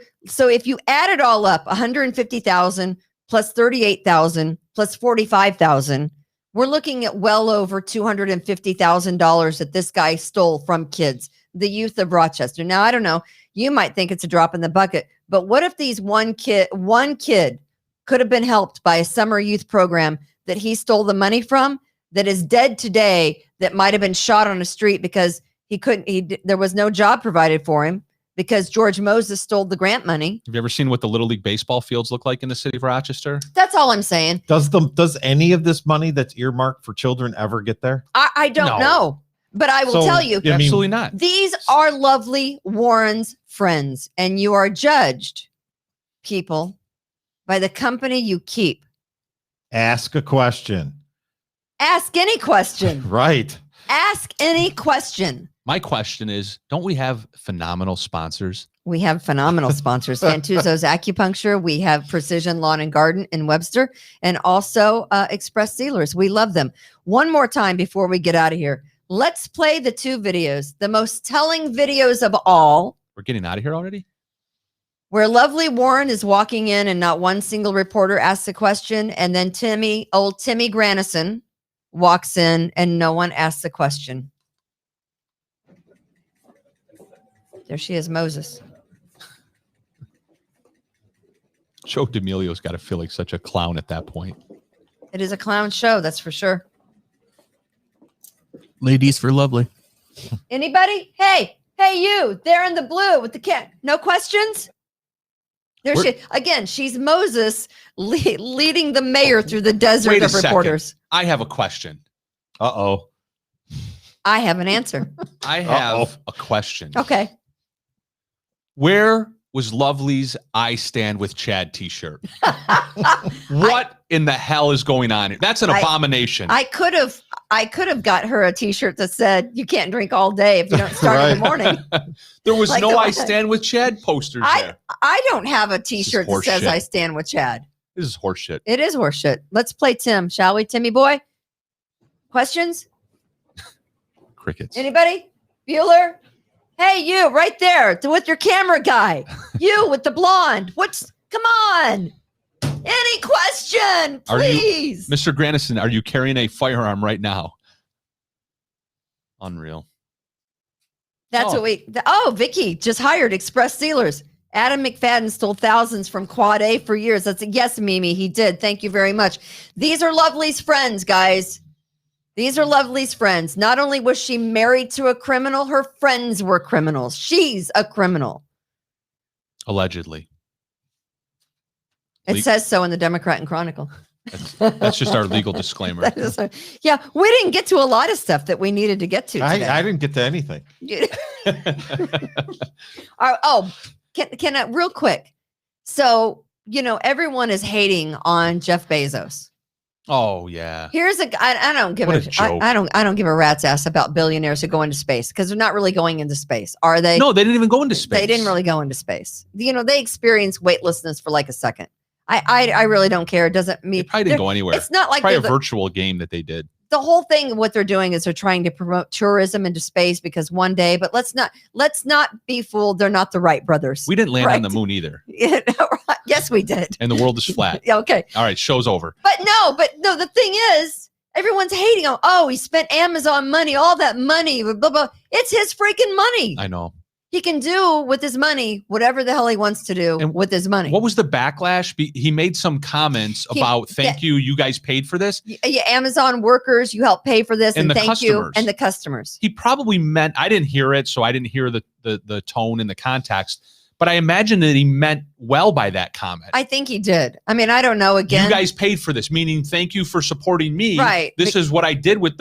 [SPEAKER 2] if you add it all up, 150,000 plus 38,000 plus 45,000, we're looking at well over $250,000 that this guy stole from kids, the youth of Rochester. Now, I don't know. You might think it's a drop in the bucket, but what if these one kid could have been helped by a summer youth program that he stole the money from, that is dead today, that might have been shot on a street because there was no job provided for him because George Moses stole the grant money.
[SPEAKER 4] Have you ever seen what the Little League baseball fields look like in the city of Rochester?
[SPEAKER 2] That's all I'm saying.
[SPEAKER 3] Does any of this money that's earmarked for children ever get there?
[SPEAKER 2] I don't know, but I will tell you.
[SPEAKER 4] Absolutely not.
[SPEAKER 2] These are lovely Warren's friends, and you are judged, people, by the company you keep.
[SPEAKER 3] Ask a question.
[SPEAKER 2] Ask any question.
[SPEAKER 3] Right.
[SPEAKER 2] Ask any question.
[SPEAKER 4] My question is, don't we have phenomenal sponsors?
[SPEAKER 2] We have phenomenal sponsors. Fantuzzo's Acupuncture. We have Precision Lawn and Garden in Webster, and also Express Sealers. We love them. One more time before we get out of here. Let's play the two videos, the most telling videos of all.
[SPEAKER 4] We're getting out of here already?
[SPEAKER 2] Where lovely Warren is walking in and not one single reporter asks a question. And then old Timmy Granison walks in and no one asks a question. There she is, Moses.
[SPEAKER 4] Joe D'Amelio's got to feel like such a clown at that point.
[SPEAKER 2] It is a clown show, that's for sure.
[SPEAKER 11] Ladies for lovely.
[SPEAKER 2] Anybody? Hey, you, there in the blue with the cat. No questions? There she again. She's Moses leading the mayor through the desert of reporters.
[SPEAKER 4] Second. I have a question.
[SPEAKER 3] Uh-oh.
[SPEAKER 2] I have an answer.
[SPEAKER 4] I have a question.
[SPEAKER 2] Okay.
[SPEAKER 4] Where was Lovely's I Stand with Chad t-shirt? What in the hell is going on here? That's an abomination.
[SPEAKER 2] I could have got her a t-shirt that said, "You can't drink all day if you don't start in the morning."
[SPEAKER 4] There was no I Stand with Chad posters there.
[SPEAKER 2] I don't have a t-shirt that says I stand with Chad.
[SPEAKER 4] This is horseshit.
[SPEAKER 2] It is horseshit. Let's play Tim, shall we, Timmy boy? Questions?
[SPEAKER 4] Crickets.
[SPEAKER 2] Anybody? Bueller? Hey, you right there with your camera guy. You with the blonde. Come on. Any question, please.
[SPEAKER 4] Mr. Granison, are you carrying a firearm right now? Unreal.
[SPEAKER 2] That's what Vicky just hired Express Sealers. Adam McFadden stole thousands from Quad A for years. Yes, Mimi, he did. Thank you very much. These are Lovely's friends, guys. These are Lovely's friends. Not only was she married to a criminal, her friends were criminals. She's a criminal.
[SPEAKER 4] Allegedly.
[SPEAKER 2] It says so in the Democrat and Chronicle.
[SPEAKER 4] That's just our legal disclaimer.
[SPEAKER 2] Yeah, we didn't get to a lot of stuff that we needed to get to today.
[SPEAKER 3] I didn't get to anything.
[SPEAKER 2] Can I real quick? So everyone is hating on Jeff Bezos.
[SPEAKER 4] Oh yeah.
[SPEAKER 2] Here's I don't give
[SPEAKER 4] What a
[SPEAKER 2] a
[SPEAKER 4] joke.
[SPEAKER 2] I don't give a rat's ass about billionaires who go into space because they're not really going into space, are they?
[SPEAKER 4] No, they didn't even go into space.
[SPEAKER 2] They didn't really go into space. They experience weightlessness for like a second. I really don't care. It doesn't mean
[SPEAKER 4] They probably didn't go anywhere.
[SPEAKER 2] It's not like
[SPEAKER 4] probably a
[SPEAKER 2] they're the-
[SPEAKER 4] virtual game that they did.
[SPEAKER 2] the whole thing. What they're doing is they're trying to promote tourism into space because one day. But let's not be fooled. They're not the Wright brothers.
[SPEAKER 4] We didn't land
[SPEAKER 2] right?
[SPEAKER 4] on the moon either.
[SPEAKER 2] Yes, we did.
[SPEAKER 4] And the world is flat.
[SPEAKER 2] Yeah, okay.
[SPEAKER 4] All right, show's over.
[SPEAKER 2] But no. The thing is, everyone's hating him. Oh, he spent Amazon money, all that money, blah, blah. It's his freaking money.
[SPEAKER 4] I know.
[SPEAKER 2] He can do with his money whatever the hell he wants to do with his money.
[SPEAKER 4] What was the backlash? He made some comments about thank you, you guys paid for this.
[SPEAKER 2] Yeah, Amazon workers, you help pay for this, and
[SPEAKER 4] the
[SPEAKER 2] thank you,
[SPEAKER 4] customers.
[SPEAKER 2] and the customers.
[SPEAKER 4] He probably meant, I didn't hear it, so I didn't hear the tone and the context, but I imagine that he meant well by that comment.
[SPEAKER 2] I think he did. I mean, I don't know. Again,
[SPEAKER 4] you guys paid for this, meaning thank you for supporting me.
[SPEAKER 2] Right.
[SPEAKER 4] This is what I did with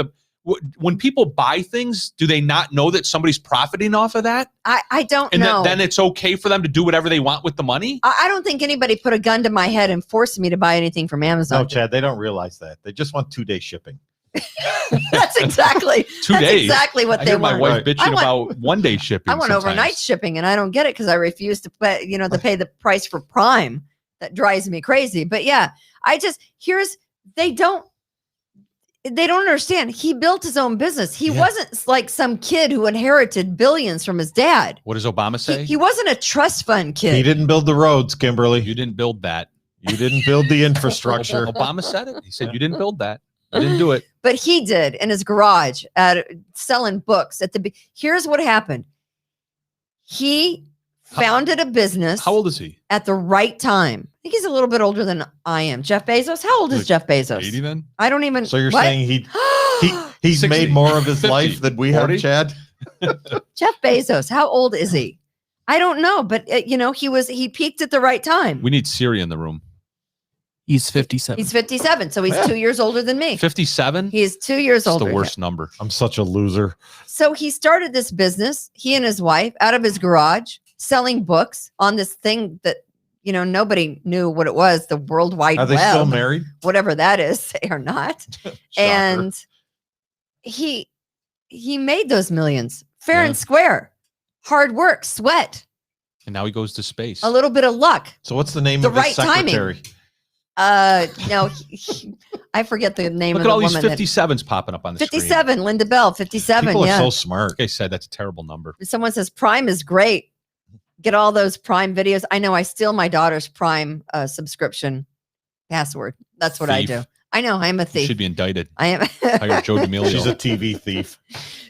[SPEAKER 4] when people buy things, do they not know that somebody's profiting off of that?
[SPEAKER 2] I don't
[SPEAKER 4] and
[SPEAKER 2] know.
[SPEAKER 4] Then it's okay for them to do whatever they want with the money?
[SPEAKER 2] I don't think anybody put a gun to my head and forced me to buy anything from Amazon.
[SPEAKER 3] No, Chad, they don't realize that. They just want 2-day shipping.
[SPEAKER 2] That's exactly
[SPEAKER 4] 2 days.
[SPEAKER 2] Exactly what
[SPEAKER 4] I
[SPEAKER 2] they
[SPEAKER 4] hear my
[SPEAKER 2] want.
[SPEAKER 4] wife bitching about 1-day shipping.
[SPEAKER 2] I want overnight shipping, and I don't get it because I refuse to pay, to pay the price for Prime. That drives me crazy. But yeah, they don't understand. He built his own business. He wasn't like some kid who inherited billions from his dad.
[SPEAKER 4] What does Obama say?
[SPEAKER 2] He wasn't a trust fund kid.
[SPEAKER 3] He didn't build the roads, Kimberly.
[SPEAKER 4] You didn't build that.
[SPEAKER 3] You didn't build the infrastructure.
[SPEAKER 4] Obama said it. He said you didn't build that. You didn't do it.
[SPEAKER 2] But he did in his garage selling books. Here's what happened. He founded a business.
[SPEAKER 4] How old is he?
[SPEAKER 2] At the right time. I think he's a little bit older than I am. Jeff Bezos. How old is Jeff Bezos?
[SPEAKER 4] 80 then?
[SPEAKER 2] I don't even.
[SPEAKER 3] So you're
[SPEAKER 2] what?
[SPEAKER 3] saying he's
[SPEAKER 4] 60,
[SPEAKER 3] made more of his
[SPEAKER 4] 50,
[SPEAKER 3] life than we
[SPEAKER 4] 40?
[SPEAKER 3] have, Chad?
[SPEAKER 2] Jeff Bezos. How old is he? I don't know, but he peaked at the right time.
[SPEAKER 4] We need Siri in the room.
[SPEAKER 11] He's 57.
[SPEAKER 2] He's 57, so he's 2 years older than me.
[SPEAKER 4] 57?
[SPEAKER 2] He is 2 years
[SPEAKER 4] That's
[SPEAKER 2] older.
[SPEAKER 4] the worst number.
[SPEAKER 3] I'm such a loser.
[SPEAKER 2] So he started this business, he and his wife, out of his garage, selling books on this thing that nobody knew what it was, the World Wide Web.
[SPEAKER 3] Are they still married?
[SPEAKER 2] Whatever that is, they are not. And he made those millions fair and square. Hard work, sweat,
[SPEAKER 4] And now he goes to space.
[SPEAKER 2] a little bit of luck.
[SPEAKER 3] So what's the name
[SPEAKER 2] The
[SPEAKER 3] of his
[SPEAKER 2] right timing.
[SPEAKER 3] secretary?
[SPEAKER 2] No, I forget the name
[SPEAKER 4] Look
[SPEAKER 2] of
[SPEAKER 4] at all
[SPEAKER 2] the
[SPEAKER 4] these
[SPEAKER 2] woman.
[SPEAKER 4] 57s popping up on the screen.
[SPEAKER 2] 57, Linda Bell, 57.
[SPEAKER 3] People
[SPEAKER 2] yeah.
[SPEAKER 3] are so smart.
[SPEAKER 4] Like I said, that's a terrible number.
[SPEAKER 2] If someone says Prime is great, get all those Prime videos. I know I steal my daughter's Prime subscription password. That's what I
[SPEAKER 4] Thief.
[SPEAKER 2] do. I know I'm a
[SPEAKER 4] You
[SPEAKER 2] thief.
[SPEAKER 4] should be indicted.
[SPEAKER 2] I am.
[SPEAKER 4] Hire Joe D'Amelio.
[SPEAKER 3] She's a TV thief.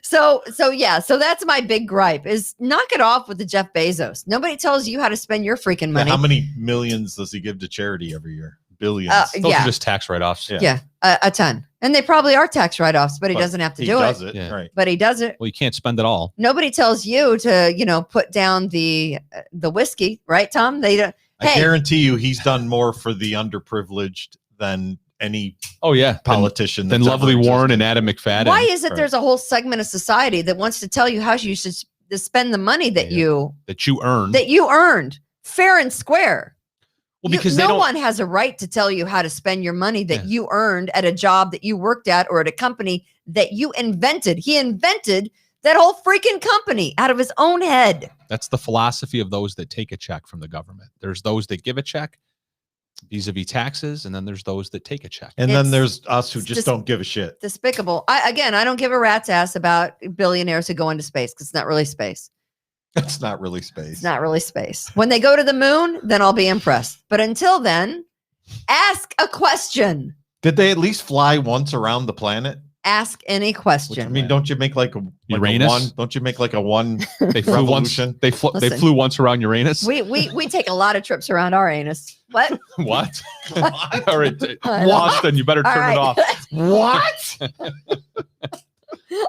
[SPEAKER 2] So that's my big gripe is knock it off with the Jeff Bezos. Nobody tells you how to spend your freaking money.
[SPEAKER 3] How many millions does he give to charity every year? Billions.
[SPEAKER 4] Those are just tax write-offs.
[SPEAKER 2] Yeah, a ton. And they probly are tax write-offs, but he doesn't have to do it.
[SPEAKER 3] He does it,
[SPEAKER 4] Yeah.
[SPEAKER 3] right.
[SPEAKER 2] But he does it.
[SPEAKER 4] Well, you can't spend it all.
[SPEAKER 2] Nobody tells you to, put down the whiskey, right, Tom? They don't.
[SPEAKER 3] I guarantee you he's done more for the underprivileged than any politician.
[SPEAKER 4] Than
[SPEAKER 3] that's
[SPEAKER 4] Lovely
[SPEAKER 3] ever
[SPEAKER 4] Warren
[SPEAKER 3] existed.
[SPEAKER 4] and Adam McFadden.
[SPEAKER 2] Why is it there's a whole segment of society that wants to tell you how you should spend the money that you earned fair and square?
[SPEAKER 4] Well, because
[SPEAKER 2] no one has a right to tell you how to spend your money that you earned at a job that you worked at or at a company that you invented. He invented that whole freaking company out of his own head.
[SPEAKER 4] That's the philosophy of those that take a check from the government. There's those that give a check vis-a-vis taxes, and then there's those that take a check.
[SPEAKER 3] And then there's us who just don't give a shit.
[SPEAKER 2] Despicable. I don't give a rat's ass about billionaires who go into space because it's not really space.
[SPEAKER 3] That's not really space.
[SPEAKER 2] It's not really space. When they go to the moon, then I'll be impressed. But until then, ask a question.
[SPEAKER 3] Did they at least fly once around the planet?
[SPEAKER 2] Ask any question.
[SPEAKER 3] I mean, don't you make like a
[SPEAKER 4] Uranus?
[SPEAKER 3] one? Don't you make like a one?
[SPEAKER 4] They flew once.
[SPEAKER 3] revolution?
[SPEAKER 4] They
[SPEAKER 2] Listen.
[SPEAKER 4] flew once around Uranus.
[SPEAKER 2] We take a lot of trips around our anus. What?
[SPEAKER 4] What? All right,
[SPEAKER 2] I know.
[SPEAKER 4] Austin, you better
[SPEAKER 2] All
[SPEAKER 4] turn it
[SPEAKER 2] right.
[SPEAKER 4] off.
[SPEAKER 3] What?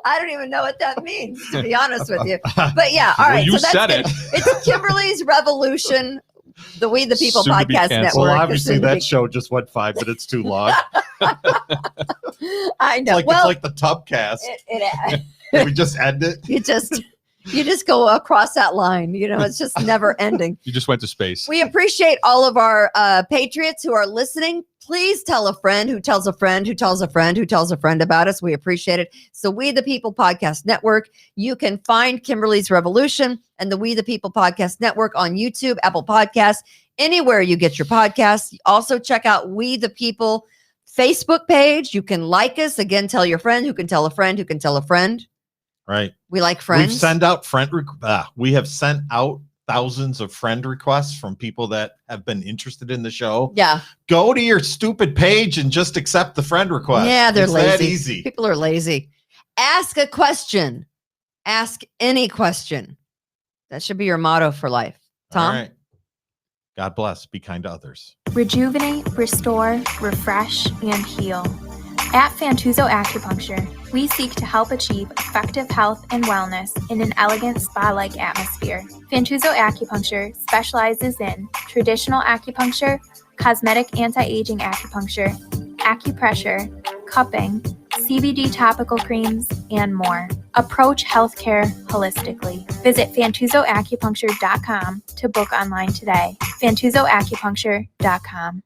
[SPEAKER 2] I don't even know what that means, to be honest with you. But yeah, all
[SPEAKER 4] Well,
[SPEAKER 2] right.
[SPEAKER 4] you
[SPEAKER 2] that's
[SPEAKER 4] said
[SPEAKER 2] good.
[SPEAKER 4] it.
[SPEAKER 2] It's Kimberly's Revolution, the We the People
[SPEAKER 4] Soon to be
[SPEAKER 2] Podcast
[SPEAKER 4] canceled.
[SPEAKER 2] Network.
[SPEAKER 3] Well,
[SPEAKER 2] is
[SPEAKER 3] obviously
[SPEAKER 2] soon to
[SPEAKER 3] that
[SPEAKER 2] be-
[SPEAKER 3] show just went 5 minutes too long.
[SPEAKER 2] I know.
[SPEAKER 3] It's
[SPEAKER 2] well,
[SPEAKER 3] like the Tubcast.
[SPEAKER 2] it
[SPEAKER 3] Can we just end it?
[SPEAKER 2] you just You just go across that line. It's just never ending.
[SPEAKER 4] You just went to space.
[SPEAKER 2] We appreciate all of our patriots who are listening. Please tell a friend who tells a friend who tells a friend who tells a friend about us. We appreciate it. So We the People Podcast Network. You can find Kimberly's Revolution and the We the People Podcast Network on YouTube, Apple Podcasts, anywhere you get your podcasts. Also check out We the People Facebook page. You can like us. Again, tell your friend who can tell a friend who can tell a friend.
[SPEAKER 3] Right.
[SPEAKER 2] We like friends.
[SPEAKER 3] We have sent out thousands of friend requests from people that have been interested in the show.
[SPEAKER 2] Yeah.
[SPEAKER 3] Go to your stupid page and just accept the friend request.
[SPEAKER 2] Yeah, they're
[SPEAKER 3] it's
[SPEAKER 2] lazy.
[SPEAKER 3] that easy.
[SPEAKER 2] People are lazy. Ask a question. Ask any question. That should be your motto for life. Tom?
[SPEAKER 3] All right. God bless. Be kind to others.
[SPEAKER 1] Rejuvenate, restore, refresh, and heal. At Fantuzzo Acupuncture, we seek to help achieve effective health and wellness in an elegant spa-like atmosphere. Fantuzzo Acupuncture specializes in traditional acupuncture, cosmetic anti-aging acupuncture, acupressure, cupping, CBD topical creams, and more. Approach healthcare holistically. Visit FantuzzoAcupuncture.com to book online today. FantuzzoAcupuncture.com.